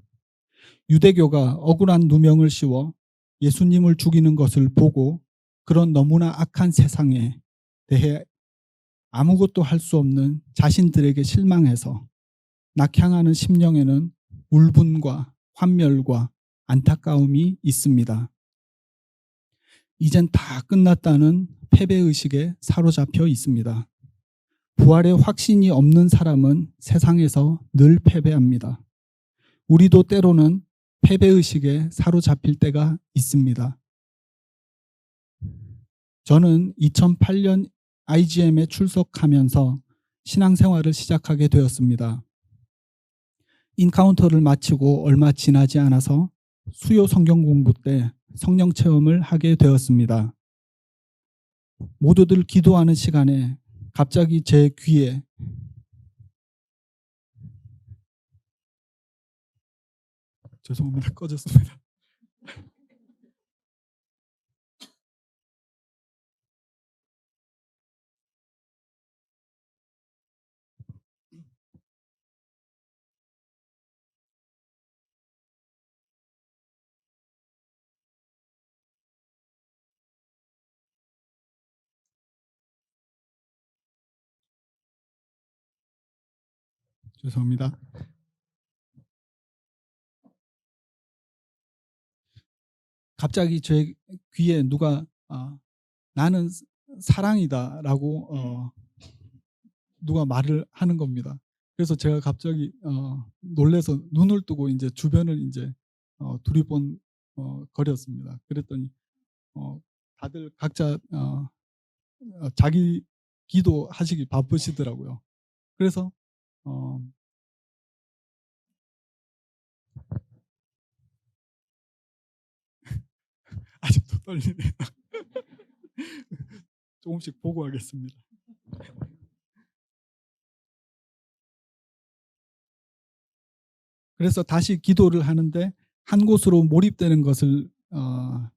유대교가 억울한 누명을 씌워 예수님을 죽이는 것을 보고 그런 너무나 악한 세상에 대해 아무것도 할 수 없는 자신들에게 실망해서 낙향하는 심령에는 울분과 환멸과 안타까움이 있습니다. 이젠 다 끝났다는 패배의식에 사로잡혀 있습니다. 부활의 확신이 없는 사람은 세상에서 늘 패배합니다. 우리도 때로는 패배의식에 사로잡힐 때가 있습니다. 저는 2008년 IGM에 출석하면서 신앙생활을 시작하게 되었습니다. 인카운터를 마치고 얼마 지나지 않아서 수요 성경 공부 때 성령 체험을 하게 되었습니다. 모두들 기도하는 시간에 갑자기 제 귀에 죄송합니다. 꺼졌습니다. 죄송합니다. 갑자기 제 귀에 누가 나는 사랑이다라고 누가 말을 하는 겁니다. 그래서 제가 갑자기 놀래서 눈을 뜨고 이제 주변을 이제 두리번 거렸습니다. 그랬더니 다들 각자 자기 기도하시기 바쁘시더라고요. 그래서 아직도 떨리네요. 조금씩 보고하겠습니다. 그래서 다시 기도를 하는데 한 곳으로 몰입되는 것을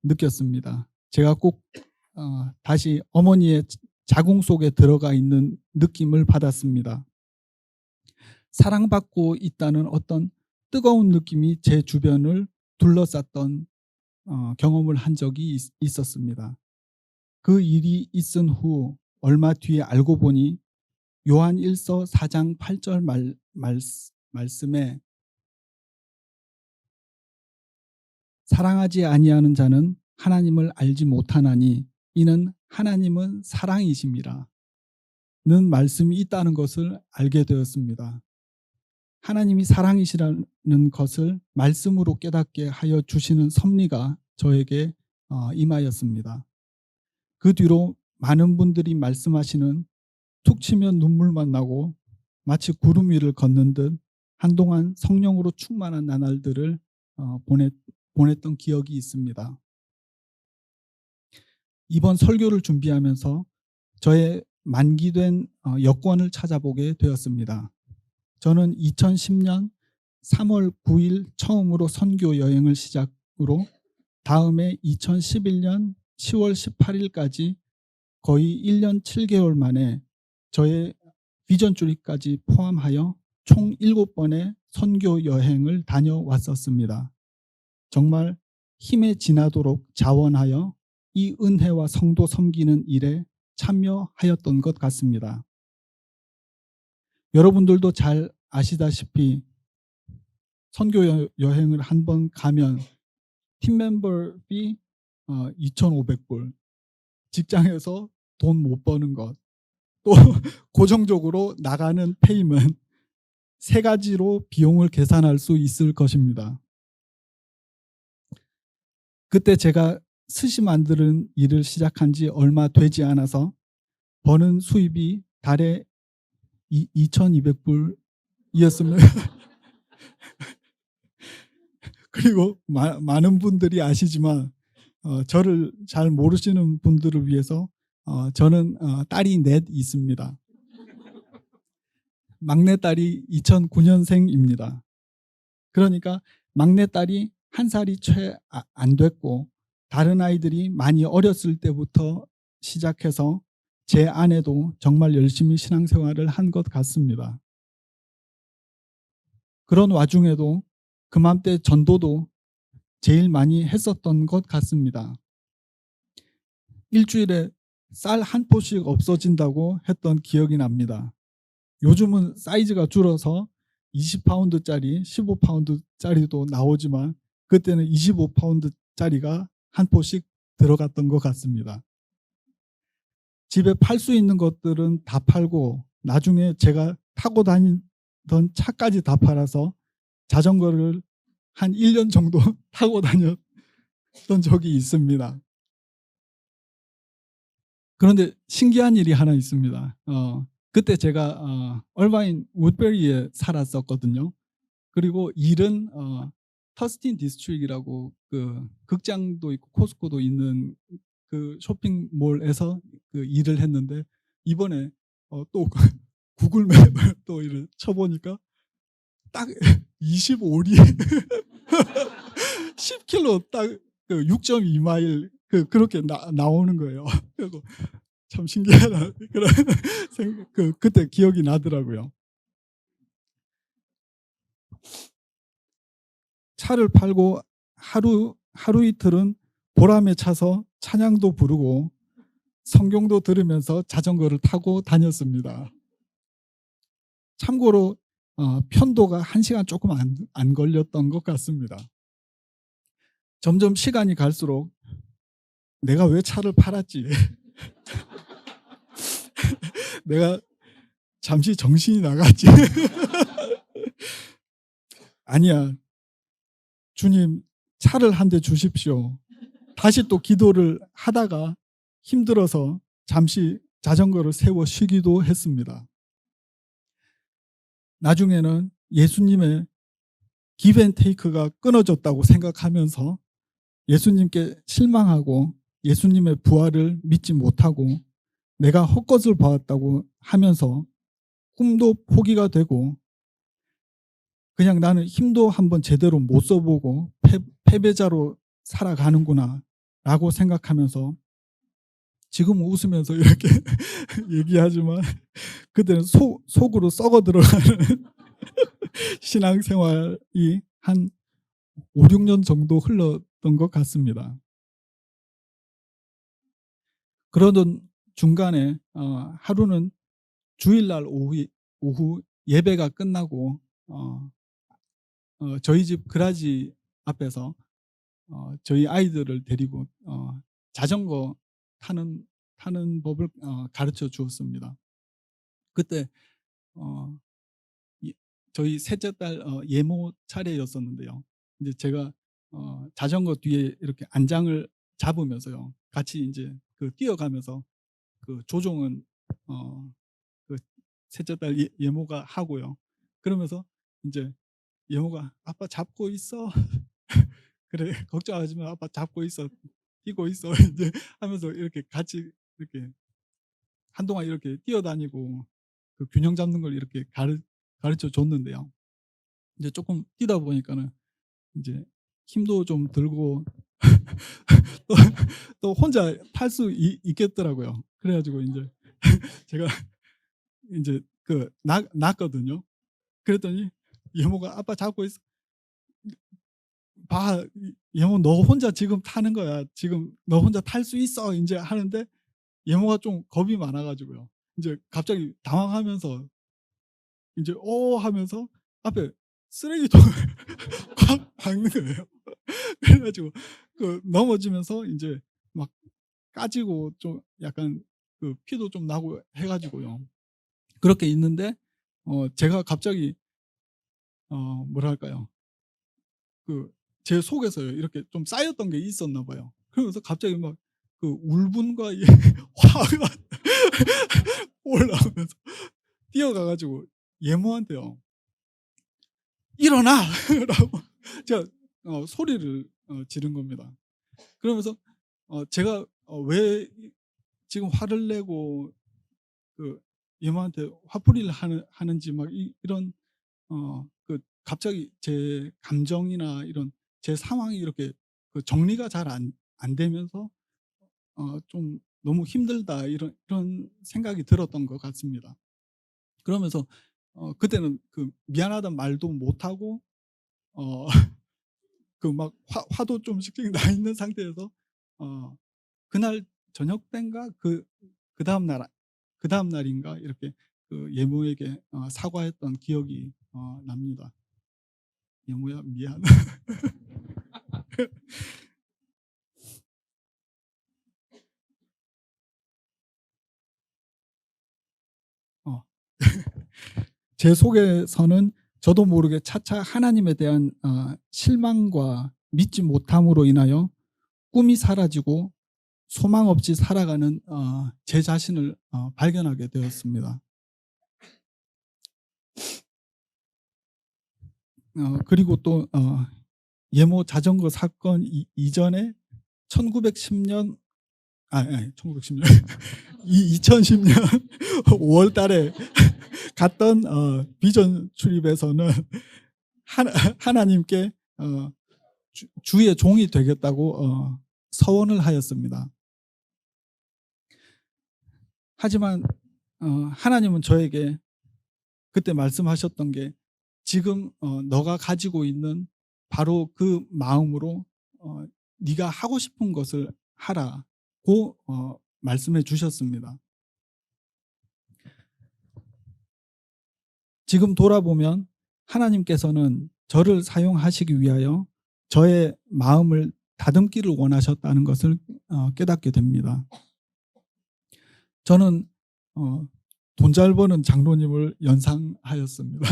느꼈습니다. 제가 꼭 다시 어머니의 자궁 속에 들어가 있는 느낌을 받았습니다. 사랑받고 있다는 어떤 뜨거운 느낌이 제 주변을 둘러쌌던 경험을 한 적이 있었습니다. 그 일이 있은 후 얼마 뒤에 알고 보니 요한 1서 4장 8절 말씀에 사랑하지 아니하는 자는 하나님을 알지 못하나니 이는 하나님은 사랑이심이라 는 말씀이 있다는 것을 알게 되었습니다. 하나님이 사랑이시라는 것을 말씀으로 깨닫게 하여 주시는 섭리가 저에게 임하였습니다. 그 뒤로 많은 분들이 말씀하시는 툭 치면 눈물만 나고 마치 구름 위를 걷는 듯 한동안 성령으로 충만한 나날들을 보냈던 기억이 있습니다. 이번 설교를 준비하면서 저의 만기된 여권을 찾아보게 되었습니다. 저는 2010년 3월 9일 처음으로 선교 여행을 시작으로 다음해 2011년 10월 18일까지 거의 1년 7개월 만에 저의 비전 주립까지 포함하여 총 7번의 선교 여행을 다녀왔었습니다. 정말 힘에 지나도록 자원하여 이 은혜와 성도 섬기는 일에 참여하였던 것 같습니다. 여러분들도 잘 아시다시피 선교 여행을 한 번 가면 팀 멤버비 2,500불, 직장에서 돈 못 버는 것, 또 고정적으로 나가는 페임은 세 가지로 비용을 계산할 수 있을 것입니다. 그때 제가 스시 만드는 일을 시작한 지 얼마 되지 않아서 버는 수입이 달에 2,200불이었으면 그리고 많은 분들이 아시지만 저를 잘 모르시는 분들을 위해서 저는 딸이 넷 있습니다. 막내딸이 2009년생입니다. 그러니까 막내딸이 한 살이 채 안 됐고 다른 아이들이 많이 어렸을 때부터 시작해서 제 아내도 정말 열심히 신앙생활을 한 것 같습니다. 그런 와중에도 그맘때 전도도 제일 많이 했었던 것 같습니다. 일주일에 쌀 한 포씩 없어진다고 했던 기억이 납니다. 요즘은 사이즈가 줄어서 20파운드짜리, 15파운드짜리도 나오지만 그때는 25파운드짜리가 한 포씩 들어갔던 것 같습니다. 집에 팔 수 있는 것들은 다 팔고 나중에 제가 타고 다니던 차까지 다 팔아서 자전거를 한 1년 정도 타고 다녔던 적이 있습니다. 그런데 신기한 일이 하나 있습니다. 그때 제가 얼바인 우드베리에 살았었거든요. 그리고 일은 터스틴 디스트릭이라고 그 극장도 있고 코스코도 있는 그 쇼핑몰에서 그 일을 했는데 이번에 또 구글 맵을 또 이를 쳐보니까 딱 25리 10km 딱 6.2마일 그렇게 나오는 거예요. 그리고 참 신기하다 그런 그때 기억이 나더라고요. 차를 팔고 하루 이틀은 보람에 차서 찬양도 부르고 성경도 들으면서 자전거를 타고 다녔습니다. 참고로 편도가 1시간 조금 안 걸렸던 것 같습니다. 점점 시간이 갈수록 내가 왜 차를 팔았지? 내가 잠시 정신이 나갔지? 아니야. 주님 차를 한 대 주십시오. 다시 또 기도를 하다가 힘들어서 잠시 자전거를 세워 쉬기도 했습니다. 나중에는 예수님의 기브앤테이크가 끊어졌다고 생각하면서 예수님께 실망하고 예수님의 부활을 믿지 못하고 내가 헛것을 봐왔다고 하면서 꿈도 포기가 되고 그냥 나는 힘도 한번 제대로 못 써보고 패배자로 살아가는구나 라고 생각하면서 지금 웃으면서 이렇게 얘기하지만 그때는 속으로 썩어 들어가는 신앙생활이 한 5, 6년 정도 흘렀던 것 같습니다. 그러던 중간에 하루는 주일날 오후 예배가 끝나고 저희 집 그라지 앞에서 저희 아이들을 데리고 자전거 타는 법을 가르쳐 주었습니다. 그때 저희 셋째 딸 예모 차례였었는데요. 이제 제가 자전거 뒤에 이렇게 안장을 잡으면서요, 같이 이제 뛰어가면서 조종은 그 셋째 딸 예모가 하고요. 그러면서 이제 예모가 아빠 잡고 있어. 그래 걱정하지 마. 아빠 잡고 있어. 뛰고 있어. 이제 하면서 이렇게 같이 이렇게 한동안 이렇게 뛰어다니고 균형 잡는 걸 이렇게 가르쳐 줬는데요. 이제 조금 뛰다 보니까는 이제 힘도 좀 들고 또 혼자 탈 수 있겠더라고요. 그래가지고 이제 제가 이제 났거든요. 그랬더니 예모가 아빠 잡고 있어. 봐, 예모 너 혼자 지금 타는 거야. 지금 너 혼자 탈 수 있어. 이제 하는데 예모가 좀 겁이 많아가지고요. 이제 갑자기 당황하면서 이제 하면서 앞에 쓰레기통을 꽉 박는 거예요. 그래가지고 넘어지면서 이제 막 까지고 좀 약간 피도 좀 나고 해가지고요. 그렇게 있는데 제가 갑자기 뭐랄까요, 제 속에서요 이렇게 좀 쌓였던 게 있었나 봐요. 그러면서 갑자기 막 울분과 화가 올라오면서 뛰어가가지고 예모한테요, 일어나! 라고 제가 소리를 지른 겁니다. 그러면서 제가 왜 지금 화를 내고 예모한테 화풀이를 하는지 막 이런 갑자기 제 감정이나 이런 제 상황이 이렇게 정리가 잘 안 되면서 좀 너무 힘들다 이런 생각이 들었던 것 같습니다. 그러면서 그때는 미안하다는 말도 못 하고 막 화도 좀 씩씩 나 있는 상태에서 그날 저녁 때인가 그 다음 날인가 이렇게 예모에게 사과했던 기억이 납니다. 예모야 미안. 제 속에서는 저도 모르게 차차 하나님에 대한 실망과 믿지 못함으로 인하여 꿈이 사라지고 소망 없이 살아가는 제 자신을 발견하게 되었습니다. 그리고 또 예모 자전거 사건 이전에 1910년 2010년 5월 달에 갔던 비전 출입에서는 하나님께 주의 종이 되겠다고 서원을 하였습니다. 하지만 하나님은 저에게 그때 말씀하셨던 게 지금 너가 가지고 있는 바로 그 마음으로 네가 하고 싶은 것을 하라고 말씀해 주셨습니다. 지금 돌아보면 하나님께서는 저를 사용하시기 위하여 저의 마음을 다듬기를 원하셨다는 것을 깨닫게 됩니다. 저는 돈 잘 버는 장로님을 연상하였습니다.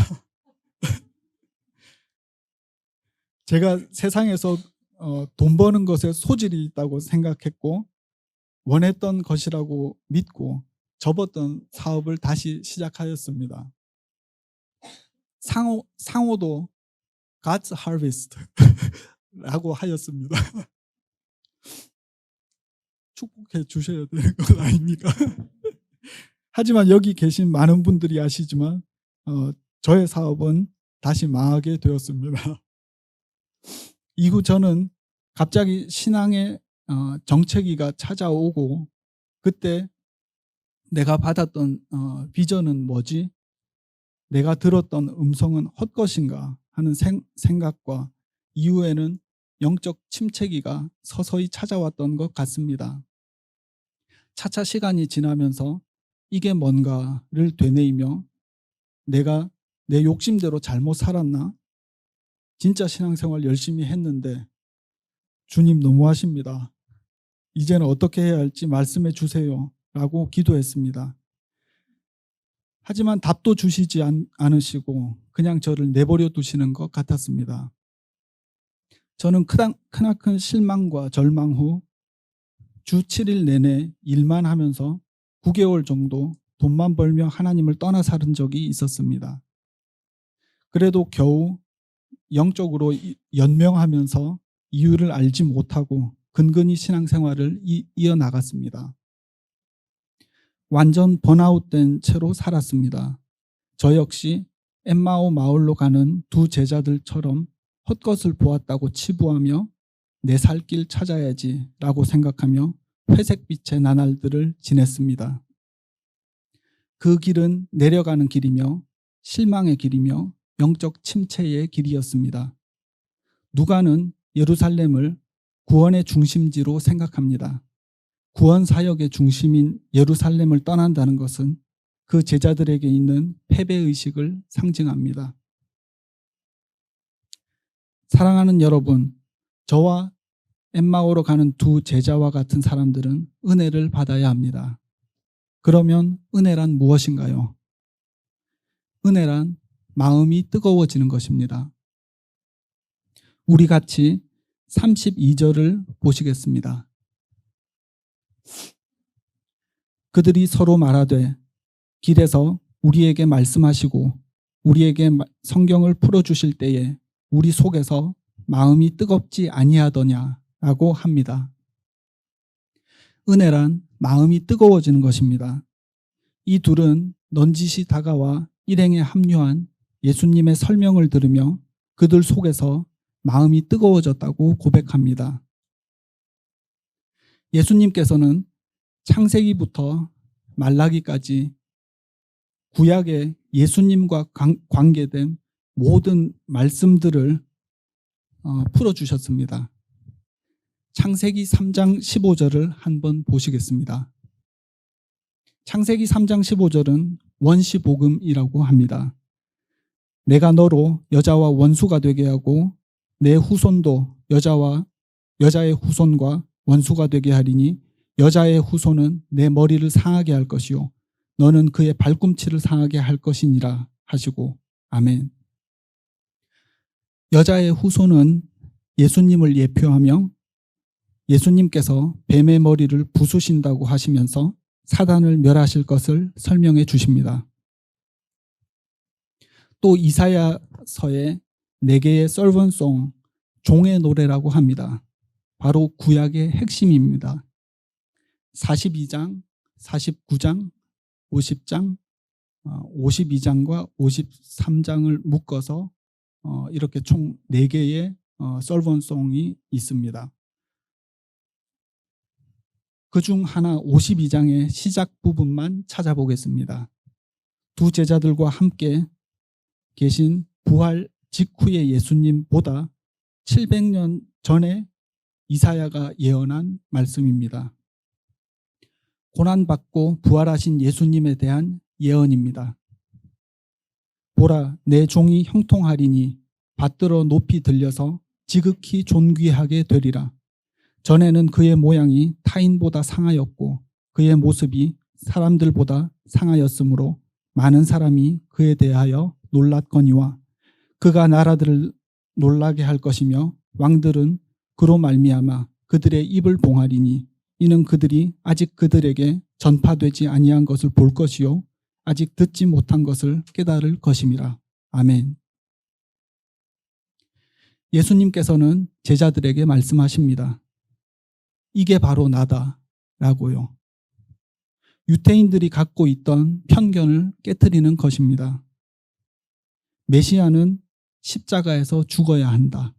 제가 세상에서 돈 버는 것에 소질이 있다고 생각했고 원했던 것이라고 믿고 접었던 사업을 다시 시작하였습니다. 상호도 God's Harvest 라고 하였습니다. 축복해 주셔야 되는 건 아닙니까? 하지만 여기 계신 많은 분들이 아시지만 저의 사업은 다시 망하게 되었습니다. 이후 저는 갑자기 신앙의 정체기가 찾아오고 그때 내가 받았던 비전은 뭐지? 내가 들었던 음성은 헛것인가 하는 생각과 이후에는 영적 침체기가 서서히 찾아왔던 것 같습니다. 차차 시간이 지나면서 이게 뭔가를 되뇌이며 내가 내 욕심대로 잘못 살았나? 진짜 신앙생활 열심히 했는데 주님 너무하십니다. 이제는 어떻게 해야 할지 말씀해 주세요 라고 기도했습니다. 하지만 답도 주시지 않으시고 그냥 저를 내버려 두시는 것 같았습니다. 저는 크나큰 실망과 절망 후 주 7일 내내 일만 하면서 9개월 정도 돈만 벌며 하나님을 떠나 살은 적이 있었습니다. 그래도 겨우 영적으로 연명하면서 이유를 알지 못하고 근근히 신앙생활을 이어나갔습니다. 완전 번아웃된 채로 살았습니다. 저 역시 엠마오 마을로 가는 두 제자들처럼 헛것을 보았다고 치부하며 내 살 길 찾아야지 라고 생각하며 회색빛의 나날들을 지냈습니다. 그 길은 내려가는 길이며 실망의 길이며 영적 침체의 길이었습니다. 누가는 예루살렘을 구원의 중심지로 생각합니다. 구원 사역의 중심인 예루살렘을 떠난다는 것은 그 제자들에게 있는 패배의식을 상징합니다. 사랑하는 여러분, 저와 엠마오로 가는 두 제자와 같은 사람들은 은혜를 받아야 합니다. 그러면 은혜란 무엇인가요? 은혜란 마음이 뜨거워지는 것입니다. 우리 같이 32절을 보시겠습니다. 그들이 서로 말하되 길에서 우리에게 말씀하시고 우리에게 성경을 풀어주실 때에 우리 속에서 마음이 뜨겁지 아니하더냐라고 합니다. 은혜란 마음이 뜨거워지는 것입니다. 이 둘은 넌지시 다가와 일행에 합류한 예수님의 설명을 들으며 그들 속에서 마음이 뜨거워졌다고 고백합니다. 예수님께서는 창세기부터 말라기까지 구약의 예수님과 관계된 모든 말씀들을 풀어주셨습니다. 창세기 3장 15절을 한번 보시겠습니다. 창세기 3장 15절은 원시복음이라고 합니다. 내가 너로 여자와 원수가 되게 하고 내 후손도 여자의 후손과 원수가 되게 하리니 여자의 후손은 내 머리를 상하게 할 것이요 너는 그의 발꿈치를 상하게 할 것이니라 하시고 아멘. 여자의 후손은 예수님을 예표하며 예수님께서 뱀의 머리를 부수신다고 하시면서 사단을 멸하실 것을 설명해 주십니다. 또 이사야서의 4개의 설번송, 종의 노래라고 합니다. 바로 구약의 핵심입니다. 42장, 49장, 50장, 52장과 53장을 묶어서 이렇게 총 4개의 설번송이 있습니다. 그중 하나 52장의 시작 부분만 찾아보겠습니다. 두 제자들과 함께 계신 부활 직후의 예수님보다 700년 전에 이사야가 예언한 말씀입니다. 고난받고 부활하신 예수님에 대한 예언입니다. 보라, 내 종이 형통하리니 받들어 높이 들려서 지극히 존귀하게 되리라. 전에는 그의 모양이 타인보다 상하였고 그의 모습이 사람들보다 상하였으므로 많은 사람이 그에 대하여 놀랐거니와 그가 나라들을 놀라게 할 것이며 왕들은 그로 말미암아 그들의 입을 봉하리니 이는 그들이 아직 그들에게 전파되지 아니한 것을 볼 것이요 아직 듣지 못한 것을 깨달을 것임이라. 아멘. 예수님께서는 제자들에게 말씀하십니다. 이게 바로 나다 라고요. 유대인들이 갖고 있던 편견을 깨트리는 것입니다. 메시아는 십자가에서 죽어야 한다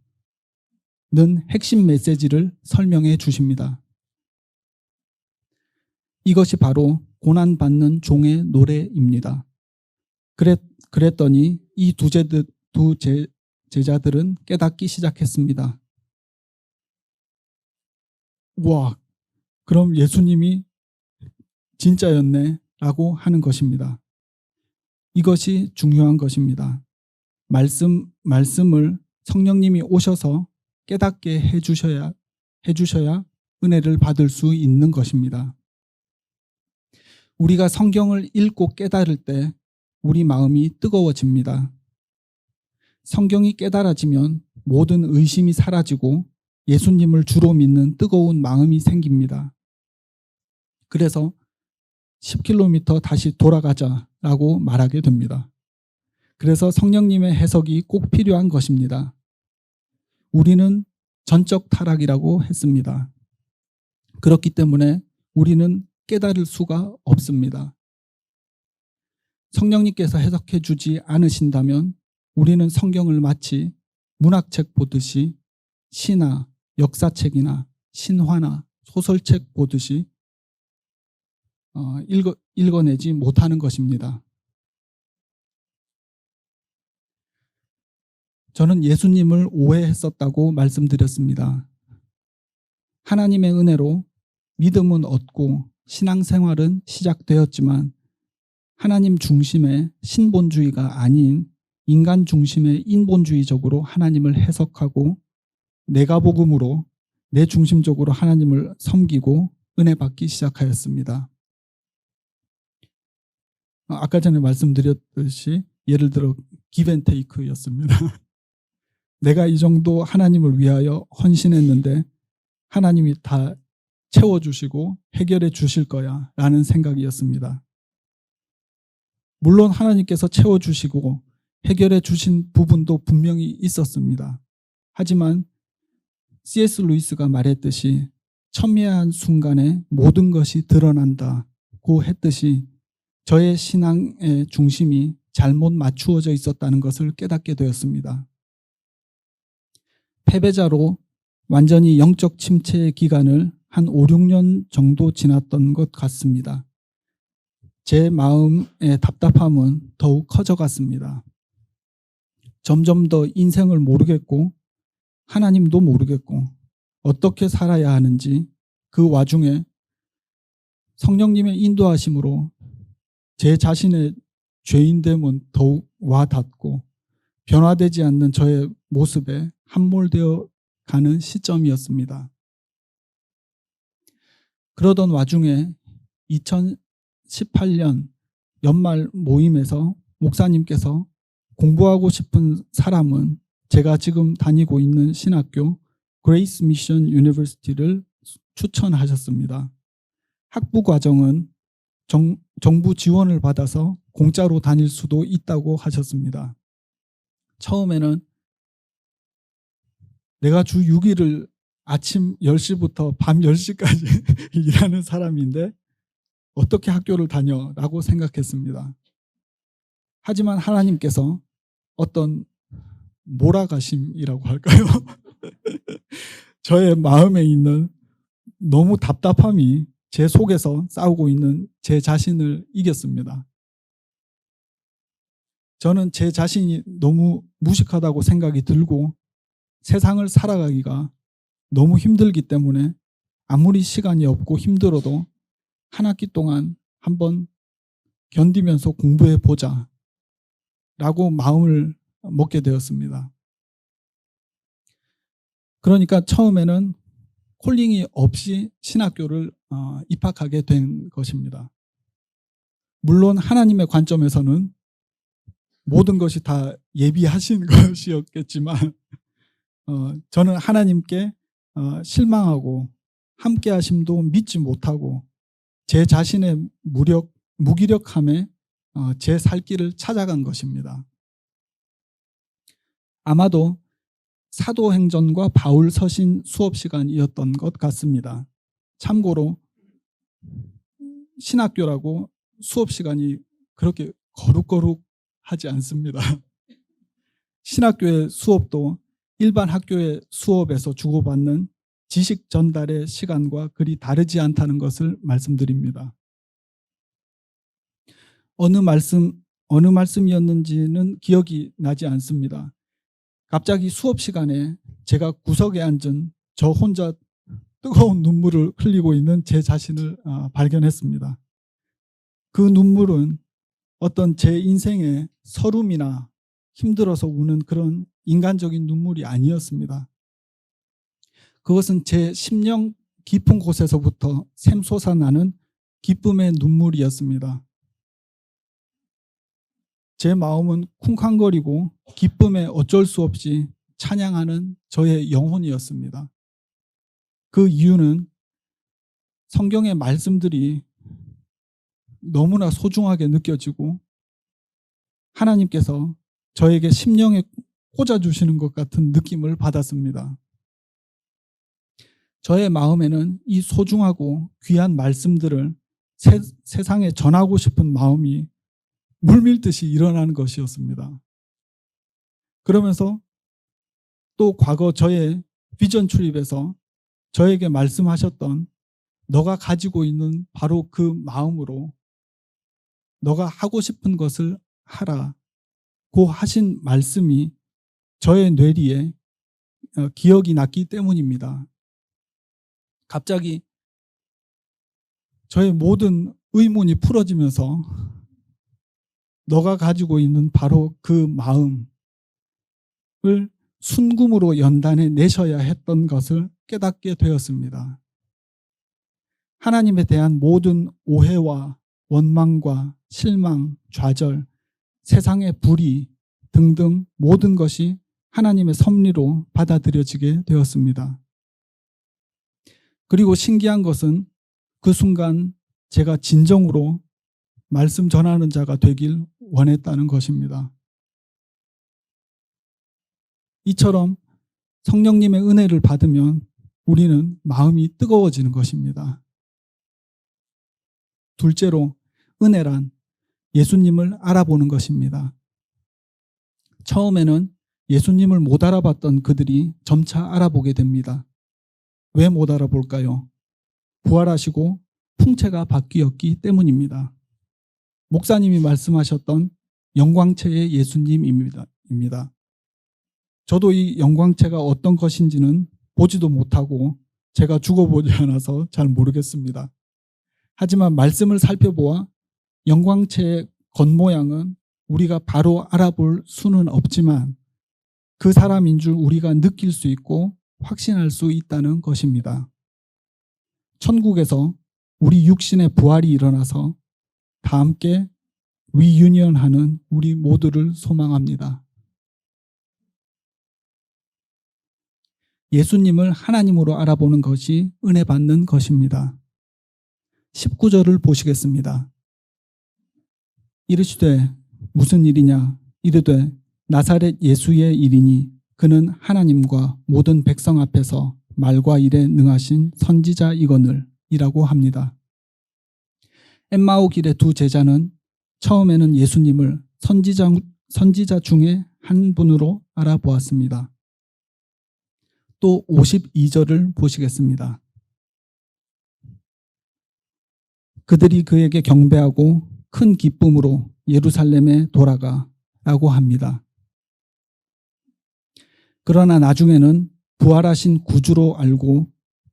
는 핵심 메시지를 설명해 주십니다. 이것이 바로 고난받는 종의 노래입니다. 그랬더니 이 두 제자들은 깨닫기 시작했습니다. 와, 그럼 예수님이 진짜였네 라고 하는 것입니다. 이것이 중요한 것입니다. 말씀을 성령님이 오셔서 깨닫게 해주셔야 은혜를 받을 수 있는 것입니다. 우리가 성경을 읽고 깨달을 때 우리 마음이 뜨거워집니다. 성경이 깨달아지면 모든 의심이 사라지고 예수님을 주로 믿는 뜨거운 마음이 생깁니다. 그래서 10km 다시 돌아가자라고 말하게 됩니다. 그래서 성령님의 해석이 꼭 필요한 것입니다. 우리는 전적 타락이라고 했습니다. 그렇기 때문에 우리는 깨달을 수가 없습니다. 성령님께서 해석해 주지 않으신다면 우리는 성경을 마치 문학책 보듯이 시나 역사책이나 신화나 소설책 보듯이 읽어내지 못하는 것입니다. 저는 예수님을 오해했었다고 말씀드렸습니다. 하나님의 은혜로 믿음은 얻고 신앙생활은 시작되었지만 하나님 중심의 신본주의가 아닌 인간 중심의 인본주의적으로 하나님을 해석하고 내가복음으로 내 중심적으로 하나님을 섬기고 은혜 받기 시작하였습니다. 아까 전에 말씀드렸듯이 예를 들어 기브앤테이크였습니다. 내가 이 정도 하나님을 위하여 헌신했는데 하나님이 다 채워주시고 해결해 주실 거야 라는 생각이었습니다. 물론 하나님께서 채워주시고 해결해 주신 부분도 분명히 있었습니다. 하지만 C.S. 루이스가 말했듯이 첨예한 순간에 모든 것이 드러난다고 했듯이 저의 신앙의 중심이 잘못 맞추어져 있었다는 것을 깨닫게 되었습니다. 패배자로 완전히 영적 침체의 기간을 한 5, 6년 정도 지났던 것 같습니다. 제 마음의 답답함은 더욱 커져갔습니다. 점점 더 인생을 모르겠고 하나님도 모르겠고 어떻게 살아야 하는지 그 와중에 성령님의 인도하심으로 제 자신의 죄인됨은 더욱 와닿고 변화되지 않는 저의 모습에 함몰되어 가는 시점이었습니다. 그러던 와중에 2018년 연말 모임에서 목사님께서 공부하고 싶은 사람은 제가 지금 다니고 있는 신학교 그레이스 미션 유니버시티를 추천하셨습니다. 학부 과정은 정부 지원을 받아서 공짜로 다닐 수도 있다고 하셨습니다. 처음에는 내가 주 6일을 아침 10시부터 밤 10시까지 일하는 사람인데 어떻게 학교를 다녀? 라고 생각했습니다. 하지만 하나님께서 어떤 몰아가심이라고 할까요? 저의 마음에 있는 너무 답답함이 제 속에서 싸우고 있는 제 자신을 이겼습니다. 저는 제 자신이 너무 무식하다고 생각이 들고 세상을 살아가기가 너무 힘들기 때문에 아무리 시간이 없고 힘들어도 한 학기 동안 한번 견디면서 공부해 보자 라고 마음을 먹게 되었습니다. 그러니까 처음에는 콜링이 없이 신학교를 입학하게 된 것입니다. 물론 하나님의 관점에서는 모든 것이 다 예비하신 것이었겠지만 저는 하나님께 실망하고 함께 하심도 믿지 못하고 제 자신의 무기력함에 제 살 길을 찾아간 것입니다. 아마도 사도행전과 바울 서신 수업 시간이었던 것 같습니다. 참고로 신학교라고 수업 시간이 그렇게 거룩거룩하지 않습니다. 신학교의 수업도 일반 학교의 수업에서 주고받는 지식 전달의 시간과 그리 다르지 않다는 것을 말씀드립니다. 어느 말씀이었는지는 기억이 나지 않습니다. 갑자기 수업 시간에 제가 구석에 앉은 저 혼자 뜨거운 눈물을 흘리고 있는 제 자신을 발견했습니다. 그 눈물은 어떤 제 인생의 서름이나 힘들어서 우는 그런 인간적인 눈물이 아니었습니다. 그것은 제 심령 깊은 곳에서부터 샘솟아나는 기쁨의 눈물이었습니다. 제 마음은 쿵쾅거리고 기쁨에 어쩔 수 없이 찬양하는 저의 영혼이었습니다. 그 이유는 성경의 말씀들이 너무나 소중하게 느껴지고 하나님께서 저에게 심령에 꽂아주시는 것 같은 느낌을 받았습니다. 저의 마음에는 이 소중하고 귀한 말씀들을 세상에 전하고 싶은 마음이 물밀듯이 일어나는 것이었습니다. 그러면서 또 과거 저의 비전 출입에서 저에게 말씀하셨던 너가 가지고 있는 바로 그 마음으로 너가 하고 싶은 것을 하라고 하신 말씀이 저의 뇌리에 기억이 났기 때문입니다. 갑자기 저의 모든 의문이 풀어지면서 너가 가지고 있는 바로 그 마음을 순금으로 연단해 내셔야 했던 것을 깨닫게 되었습니다. 하나님에 대한 모든 오해와 원망과 실망, 좌절, 세상의 불의 등등 모든 것이 하나님의 섭리로 받아들여지게 되었습니다. 그리고 신기한 것은 그 순간 제가 진정으로 말씀 전하는 자가 되길 원했다는 것입니다. 이처럼 성령님의 은혜를 받으면 우리는 마음이 뜨거워지는 것입니다. 둘째로 은혜란 예수님을 알아보는 것입니다. 처음에는 예수님을 못 알아봤던 그들이 점차 알아보게 됩니다. 왜 못 알아볼까요? 부활하시고 풍채가 바뀌었기 때문입니다. 목사님이 말씀하셨던 영광체의 예수님입니다. 저도 이 영광체가 어떤 것인지는 보지도 못하고 제가 죽어보지 않아서 잘 모르겠습니다. 하지만 말씀을 살펴보아 영광체의 겉모양은 우리가 바로 알아볼 수는 없지만 그 사람인 줄 우리가 느낄 수 있고 확신할 수 있다는 것입니다. 천국에서 우리 육신의 부활이 일어나서 다 함께 리유니언하는 우리 모두를 소망합니다. 예수님을 하나님으로 알아보는 것이 은혜 받는 것입니다. 19절을 보시겠습니다. 이르시되 무슨 일이냐? 이르되 나사렛 예수의 일이니 그는 하나님과 모든 백성 앞에서 말과 일에 능하신 선지자이거늘 이라고 합니다. 엠마오 길의 두 제자는 처음에는 예수님을 선지자 중에 한 분으로 알아보았습니다. 또 52절을 보시겠습니다. 그들이 그에게 경배하고 큰 기쁨으로 예루살렘에 돌아가 라고 합니다. 그러나 나중에는 부활하신 구주로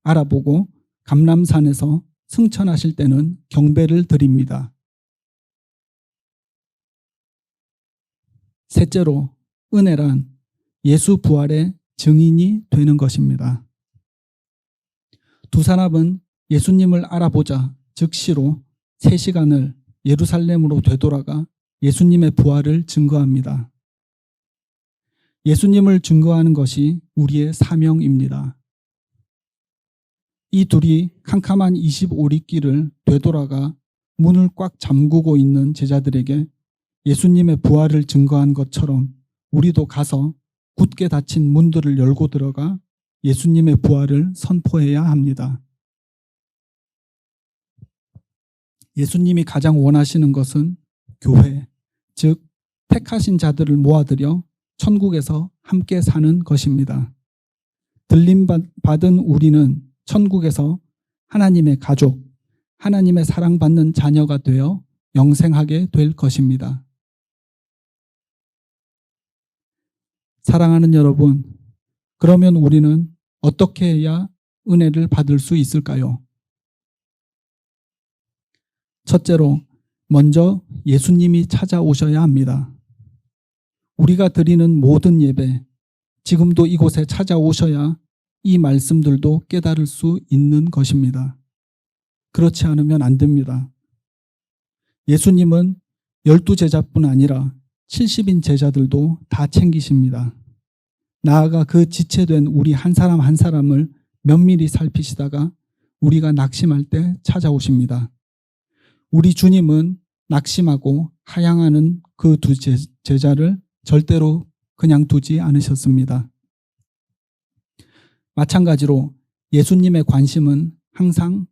알아보고 감람산에서 승천하실 때는 경배를 드립니다. 셋째로 은혜란 예수 부활의 증인이 되는 것입니다. 두 사람은 예수님을 알아보자 즉시로 3시간을 예루살렘으로 되돌아가 예수님의 부활을 증거합니다. 예수님을 증거하는 것이 우리의 사명입니다. 이 둘이 캄캄한 25리길을 되돌아가 문을 꽉 잠그고 있는 제자들에게 예수님의 부활을 증거한 것처럼 우리도 가서 굳게 닫힌 문들을 열고 들어가 예수님의 부활을 선포해야 합니다. 예수님이 가장 원하시는 것은 교회, 즉 택하신 자들을 모아들여 천국에서 함께 사는 것입니다. 들림 받은 우리는 천국에서 하나님의 가족, 하나님의 사랑받는 자녀가 되어 영생하게 될 것입니다. 사랑하는 여러분, 그러면 우리는 어떻게 해야 은혜를 받을 수 있을까요? 첫째로, 먼저 예수님이 찾아오셔야 합니다. 우리가 드리는 모든 예배, 지금도 이곳에 찾아오셔야 이 말씀들도 깨달을 수 있는 것입니다. 그렇지 않으면 안 됩니다. 예수님은 12제자뿐 아니라 70인 제자들도 다 챙기십니다. 나아가 그 지체된 우리 한 사람 한 사람을 면밀히 살피시다가 우리가 낙심할 때 찾아오십니다. 우리 주님은 낙심하고 하양하는 그 두 제자를 절대로 그냥 두지 않으셨습니다. 마찬가지로 예수님의 관심은 항상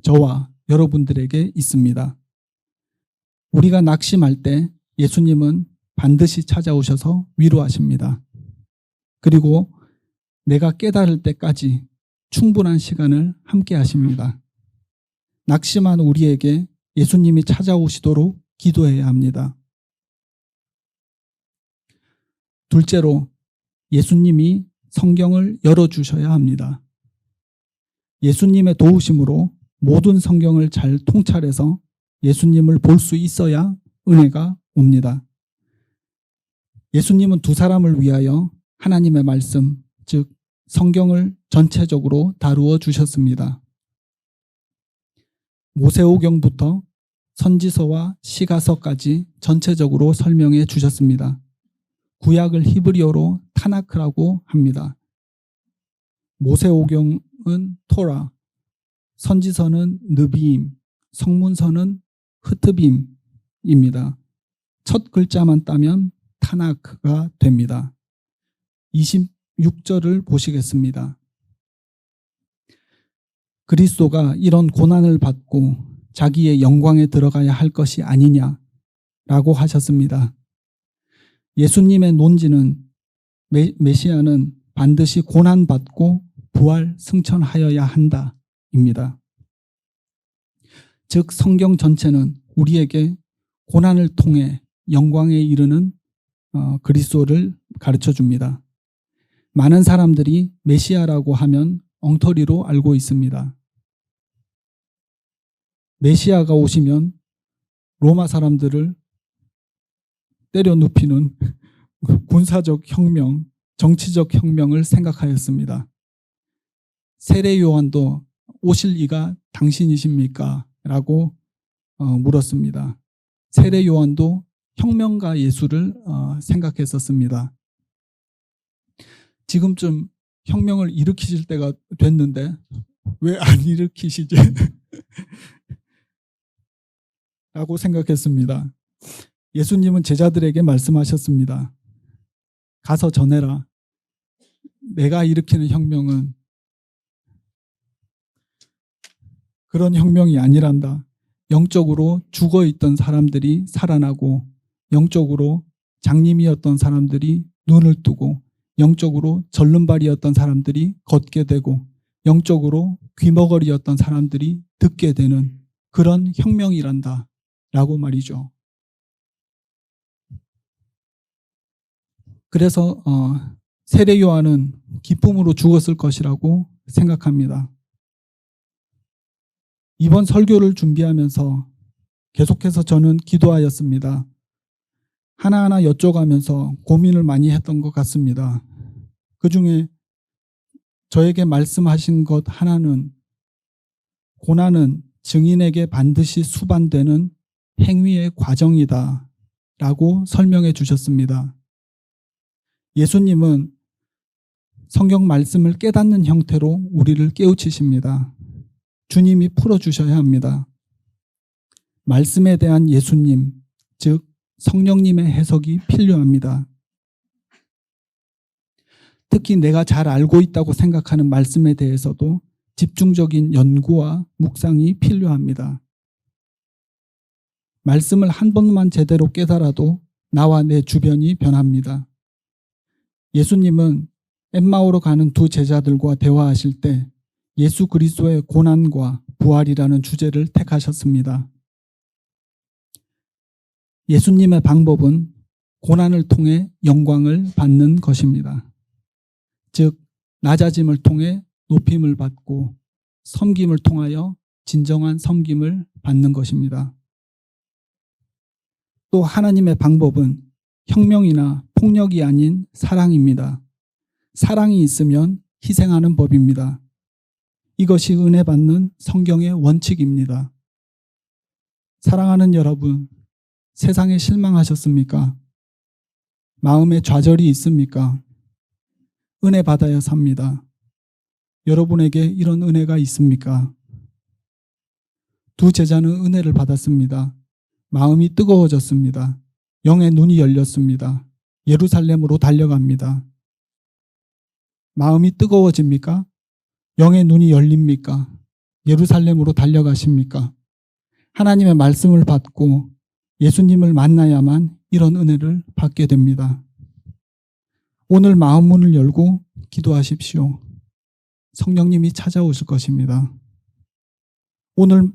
저와 여러분들에게 있습니다. 우리가 낙심할 때 예수님은 반드시 찾아오셔서 위로하십니다. 그리고 내가 깨달을 때까지 충분한 시간을 함께 하십니다. 낙심한 우리에게 예수님이 찾아오시도록 기도해야 합니다. 둘째로, 예수님이 성경을 열어주셔야 합니다. 예수님의 도우심으로 모든 성경을 잘 통찰해서 예수님을 볼 수 있어야 은혜가 옵니다. 예수님은 두 사람을 위하여 하나님의 말씀, 즉 성경을 전체적으로 다루어 주셨습니다. 모세오경부터 선지서와 시가서까지 전체적으로 설명해 주셨습니다. 구약을 히브리어로 타나크라고 합니다. 모세오경은 토라, 선지서는 느비임, 성문서는 흐트빔입니다. 첫 글자만 따면 타나크가 됩니다. 26절을 보시겠습니다. 그리스도가 이런 고난을 받고 자기의 영광에 들어가야 할 것이 아니냐라고 하셨습니다. 예수님의 논지는 메시아는 반드시 고난받고 부활 승천하여야 한다입니다. 즉 성경 전체는 우리에게 고난을 통해 영광에 이르는 그리스도를 가르쳐 줍니다. 많은 사람들이 메시아라고 하면 엉터리로 알고 있습니다. 메시아가 오시면 로마 사람들을 때려 눕히는 군사적 혁명, 정치적 혁명을 생각하였습니다. 세례 요한도 오실 이가 당신이십니까? 라고 물었습니다. 세례 요한도 혁명가 예수를 생각했었습니다. 지금쯤 혁명을 일으키실 때가 됐는데 왜 안 일으키시지? 라고 생각했습니다. 예수님은 제자들에게 말씀하셨습니다. 가서 전해라. 내가 일으키는 혁명은 그런 혁명이 아니란다. 영적으로 죽어있던 사람들이 살아나고, 영적으로 장님이었던 사람들이 눈을 뜨고, 영적으로 절름발이었던 사람들이 걷게 되고, 영적으로 귀머거리였던 사람들이 듣게 되는 그런 혁명이란다 라고 말이죠. 그래서 세례 요한은 기쁨으로 죽었을 것이라고 생각합니다. 이번 설교를 준비하면서 계속해서 저는 기도하였습니다. 하나하나 여쭤가면서 고민을 많이 했던 것 같습니다. 그 중에 저에게 말씀하신 것 하나는, 고난은 증인에게 반드시 수반되는 행위의 과정이다 라고 설명해 주셨습니다. 예수님은 성경 말씀을 깨닫는 형태로 우리를 깨우치십니다. 주님이 풀어주셔야 합니다. 말씀에 대한 예수님, 즉 성령님의 해석이 필요합니다. 특히 내가 잘 알고 있다고 생각하는 말씀에 대해서도 집중적인 연구와 묵상이 필요합니다. 말씀을 한 번만 제대로 깨달아도 나와 내 주변이 변합니다. 예수님은 엠마오로 가는 두 제자들과 대화하실 때 예수 그리스도의 고난과 부활이라는 주제를 택하셨습니다. 예수님의 방법은 고난을 통해 영광을 받는 것입니다. 즉, 낮아짐을 통해 높임을 받고 섬김을 통하여 진정한 섬김을 받는 것입니다. 또 하나님의 방법은 혁명이나 폭력이 아닌 사랑입니다. 사랑이 있으면 희생하는 법입니다. 이것이 은혜 받는 성경의 원칙입니다. 사랑하는 여러분, 세상에 실망하셨습니까? 마음에 좌절이 있습니까? 은혜 받아야 삽니다. 여러분에게 이런 은혜가 있습니까? 두 제자는 은혜를 받았습니다. 마음이 뜨거워졌습니다. 영의 눈이 열렸습니다. 예루살렘으로 달려갑니다. 마음이 뜨거워집니까? 영의 눈이 열립니까? 예루살렘으로 달려가십니까? 하나님의 말씀을 받고 예수님을 만나야만 이런 은혜를 받게 됩니다. 오늘 마음 문을 열고 기도하십시오. 성령님이 찾아오실 것입니다. 오늘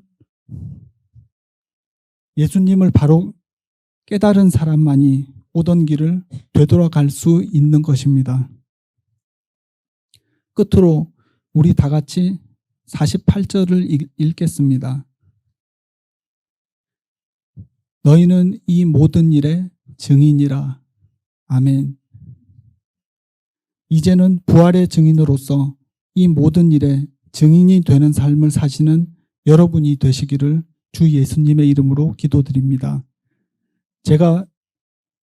예수님을 바로 깨달은 사람만이 오던 길을 되돌아갈 수 있는 것입니다. 끝으로 우리 다 같이 48절을 읽겠습니다. 너희는 이 모든 일의 증인이라. 아멘. 이제는 부활의 증인으로서 이 모든 일의 증인이 되는 삶을 사시는 여러분이 되시기를 주 예수님의 이름으로 기도드립니다. 제가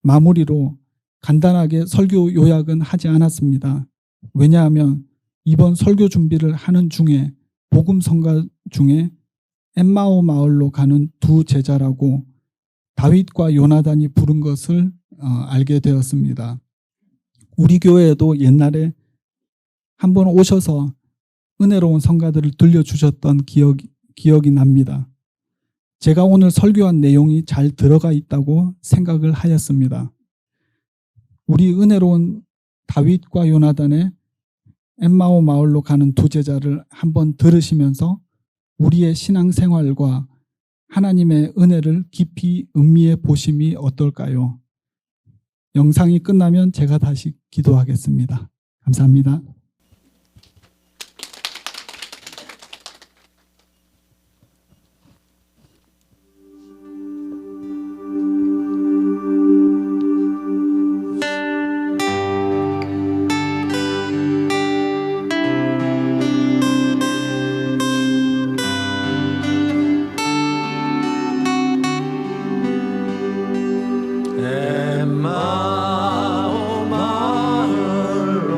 마무리로 간단하게 설교 요약은 하지 않았습니다. 왜냐하면 이번 설교 준비를 하는 중에 복음 성가 중에 엠마오 마을로 가는 두 제자라고 다윗과 요나단이 부른 것을 알게 되었습니다. 우리 교회에도 옛날에 한번 오셔서 은혜로운 성가들을 들려주셨던 기억이 납니다. 제가 오늘 설교한 내용이 잘 들어가 있다고 생각을 하였습니다. 우리 은혜로운 다윗과 요나단의 엠마오 마을로 가는 두 제자를 한번 들으시면서 우리의 신앙생활과 하나님의 은혜를 깊이 음미해 보심이 어떨까요? 영상이 끝나면 제가 다시 기도하겠습니다. 감사합니다. 엠마오 마을로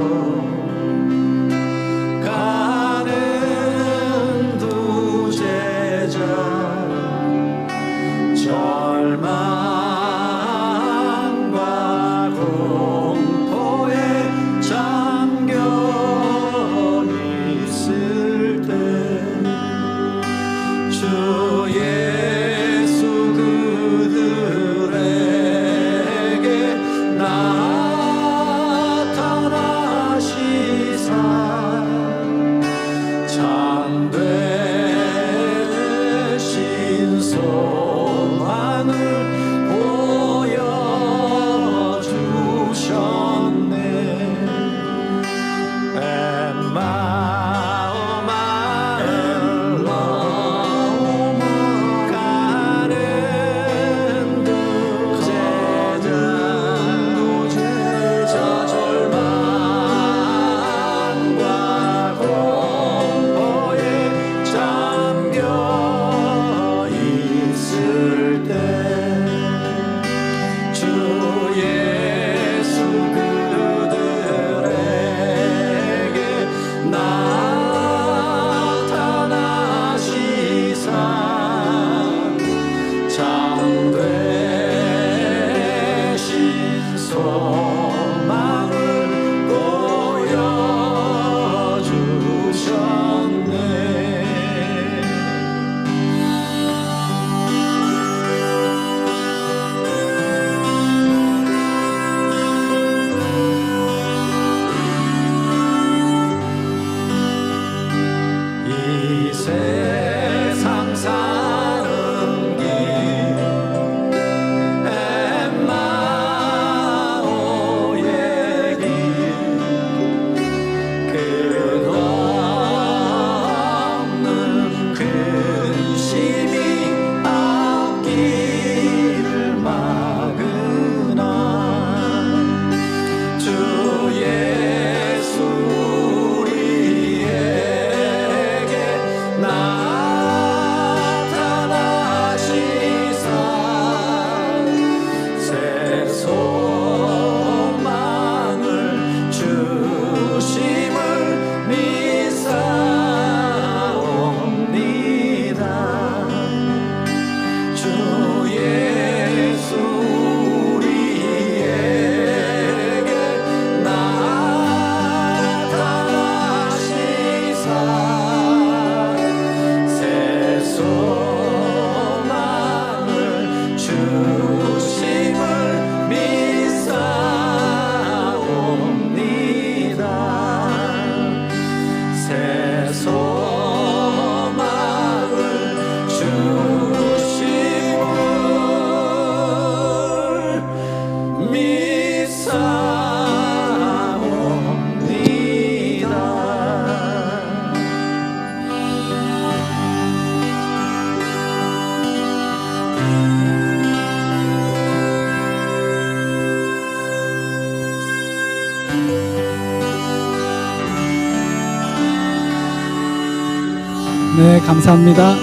네, 감사합니다.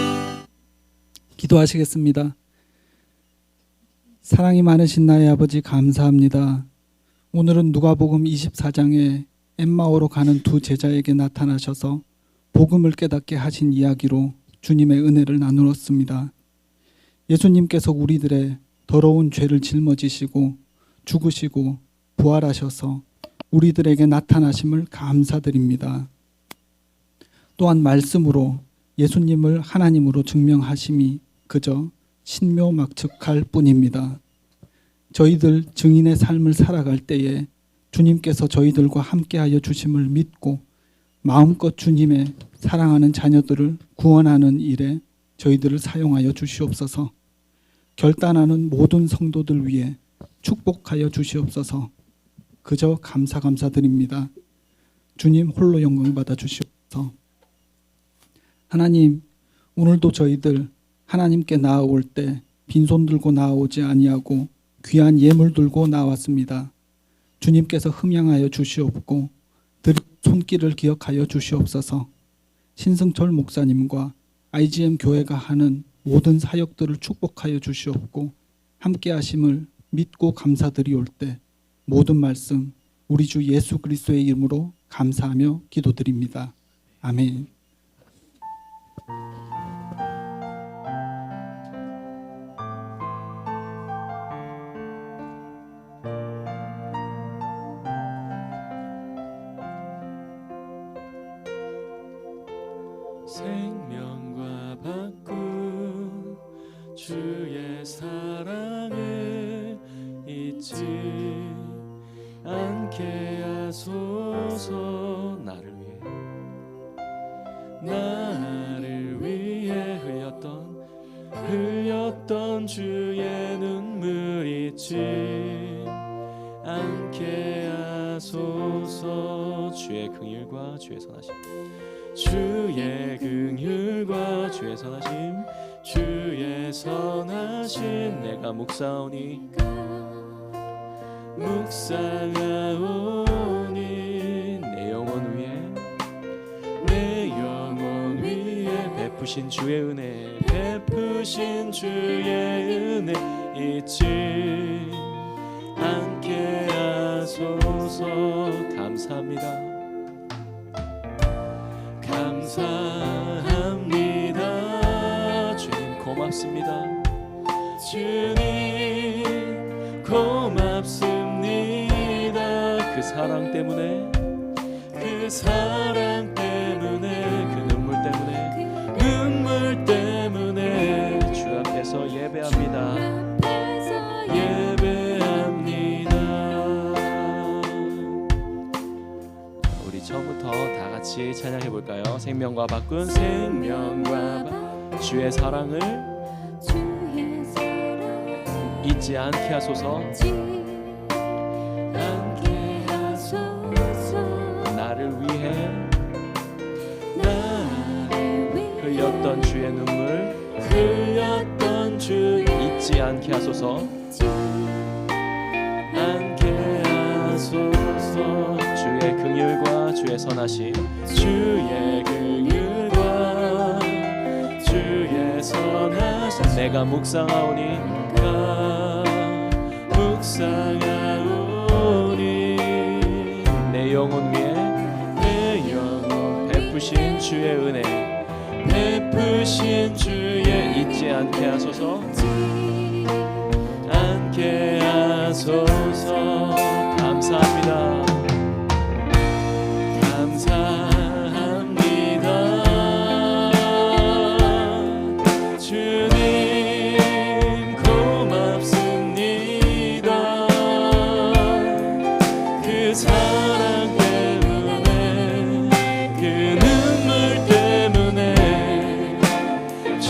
기도하시겠습니다. 사랑이 많으신 나의 아버지, 감사합니다. 오늘은 누가복음 24장에 엠마오로 가는 두 제자에게 나타나셔서 복음을 깨닫게 하신 이야기로 주님의 은혜를 나누었습니다. 예수님께서 우리들의 더러운 죄를 짊어지시고 죽으시고 부활하셔서 우리들에게 나타나심을 감사드립니다. 또한 말씀으로 예수님을 하나님으로 증명하심이 그저 신묘막측할 뿐입니다. 저희들 증인의 삶을 살아갈 때에 주님께서 저희들과 함께하여 주심을 믿고 마음껏 주님의 사랑하는 자녀들을 구원하는 일에 저희들을 사용하여 주시옵소서. 결단하는 모든 성도들 위해 축복하여 주시옵소서. 그저 감사드립니다. 주님 홀로 영광 받아 주시옵소서. 하나님, 오늘도 저희들 하나님께 나아올 때 빈손 들고 나아오지 아니하고 귀한 예물 들고 나왔습니다. 주님께서 흠양하여 주시옵고 드린 손길을 기억하여 주시옵소서. 신승철 목사님과 IGM 교회가 하는 모든 사역들을 축복하여 주시옵고 함께 하심을 믿고 감사드리올 때 모든 말씀 우리 주 예수 그리스도의 이름으로 감사하며 기도드립니다. 아멘. 생명과 바꾼 주의 사랑을 잊지 않게 하소서. 나를 위해 흘렸던 주의 눈물 잊지 않게 하소서. 주의 긍휼과 주의 선하심, 주의 긍휼과 주의 선하심, 주의 선하심. 내가 묵상하오니 내 영혼 위에 베푸신 주의 은혜, 베푸신 주의 은혜 잊지 않게 하소서. 감사합니다. 감사합니다. 주님 고맙습니다. 주님 고맙습니다. 그 사랑 때문에, 그 사랑 때문에, 그 눈물 때문에 주 앞에서 예배합니다. 예배합니다. 우리 처음부터 다 같이 찬양해 볼까요? 생명과 바꾼 주의 사랑을 잊지 않게 하소서. 나를 위해 흘렸던 주의 눈물, 흘렸던 주 잊지 않게 하소서. 않게 하소서. 주의 긍휼과 주의 선하심, 주의 긍휼과 주의 선하심. 내가 묵상하오니 내 영혼 위에 베푸신 주의 은혜, 베푸신 주의 잊지 않게 하소서. 않게 하소서. 감사합니다. 감사합니다. 주님 고맙습니다. 그 사랑 때문에, 그 눈물 때문에 주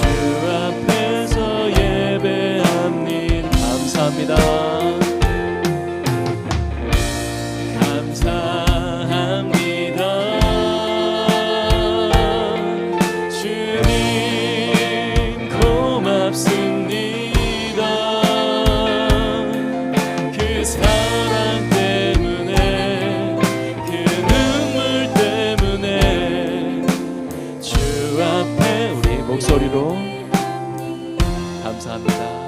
앞에서 예배합니다. 감사합니다. 주님 고맙습니다. 그 사랑 때문에, 그 눈물 때문에 주 앞에 주시고 감사합니다.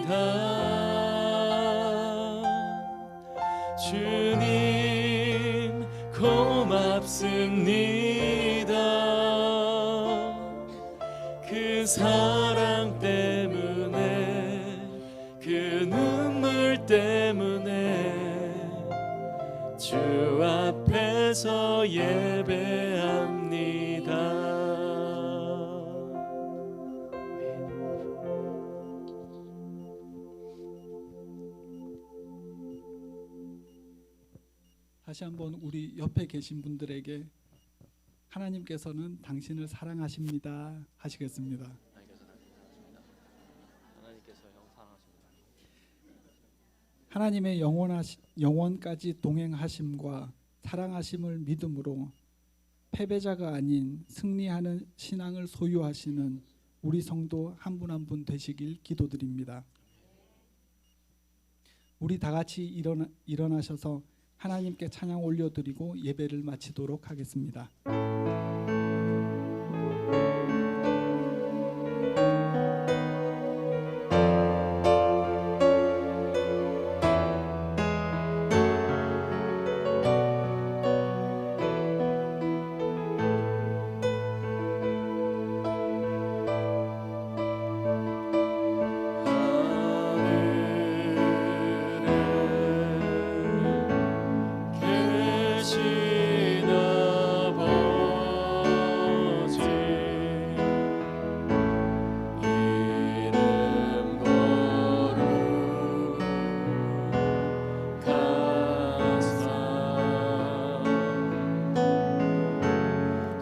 감사합니다. 주님 고맙습니다. 그 사랑 때문에 그 눈물 때문에 주 앞에서 예배합니다. 다시 한번 우리 옆에 계신 분들에게 하나님께서는 당신을 사랑하십니다 하시겠습니다. 하나님의 영원까지 동행하심과 사랑하심을 믿음으로 패배자가 아닌 승리하는 신앙을 소유하시는 우리 성도 한 분 한 분 되시길 기도드립니다. 우리 다 같이 일어나셔서 하나님께 찬양 올려드리고 예배를 마치도록 하겠습니다.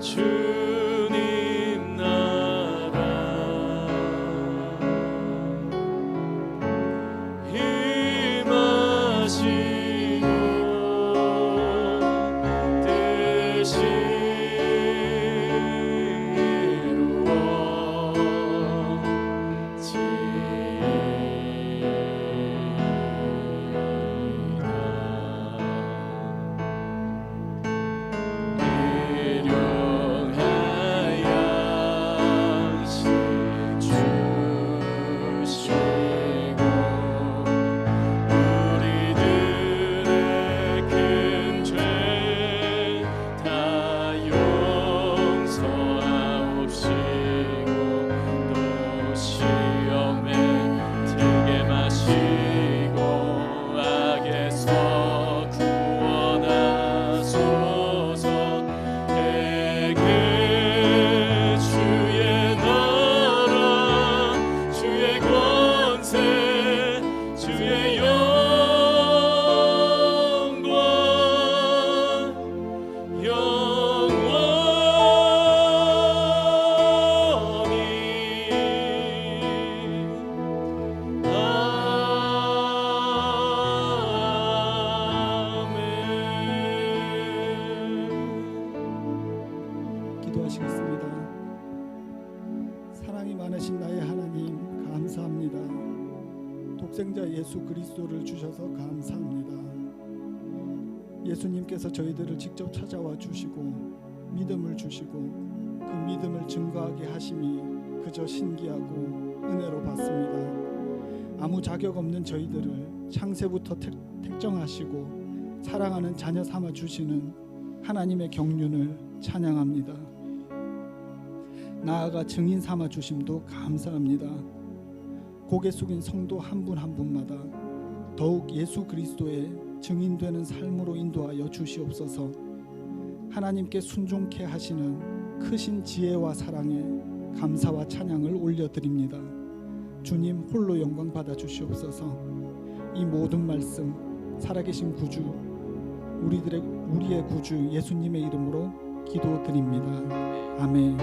주님 나라 힘하시고 뜻이 기도하시겠습니다. 사랑이 많으신 나의 하나님 감사합니다. 독생자 예수 그리스도를 주셔서 감사합니다. 예수님께서 저희들을 직접 찾아와 주시고 믿음을 주시고 그 믿음을 증거하게 하심이 그저 신기하고 은혜로 받습니다. 아무 자격 없는 저희들을 창세부터 택정하시고 사랑하는 자녀 삼아 주시는 하나님의 경륜을 찬양합니다. 나아가 증인 삼아 주심도 감사합니다. 고개 숙인 성도 한 분 한 분마다 더욱 예수 그리스도의 증인되는 삶으로 인도하여 주시옵소서. 하나님께 순종케 하시는 크신 지혜와 사랑에 감사와 찬양을 올려드립니다. 주님 홀로 영광 받아 주시옵소서. 이 모든 말씀 살아계신 구주 우리의 구주 예수님의 이름으로 기도드립니다. 아멘.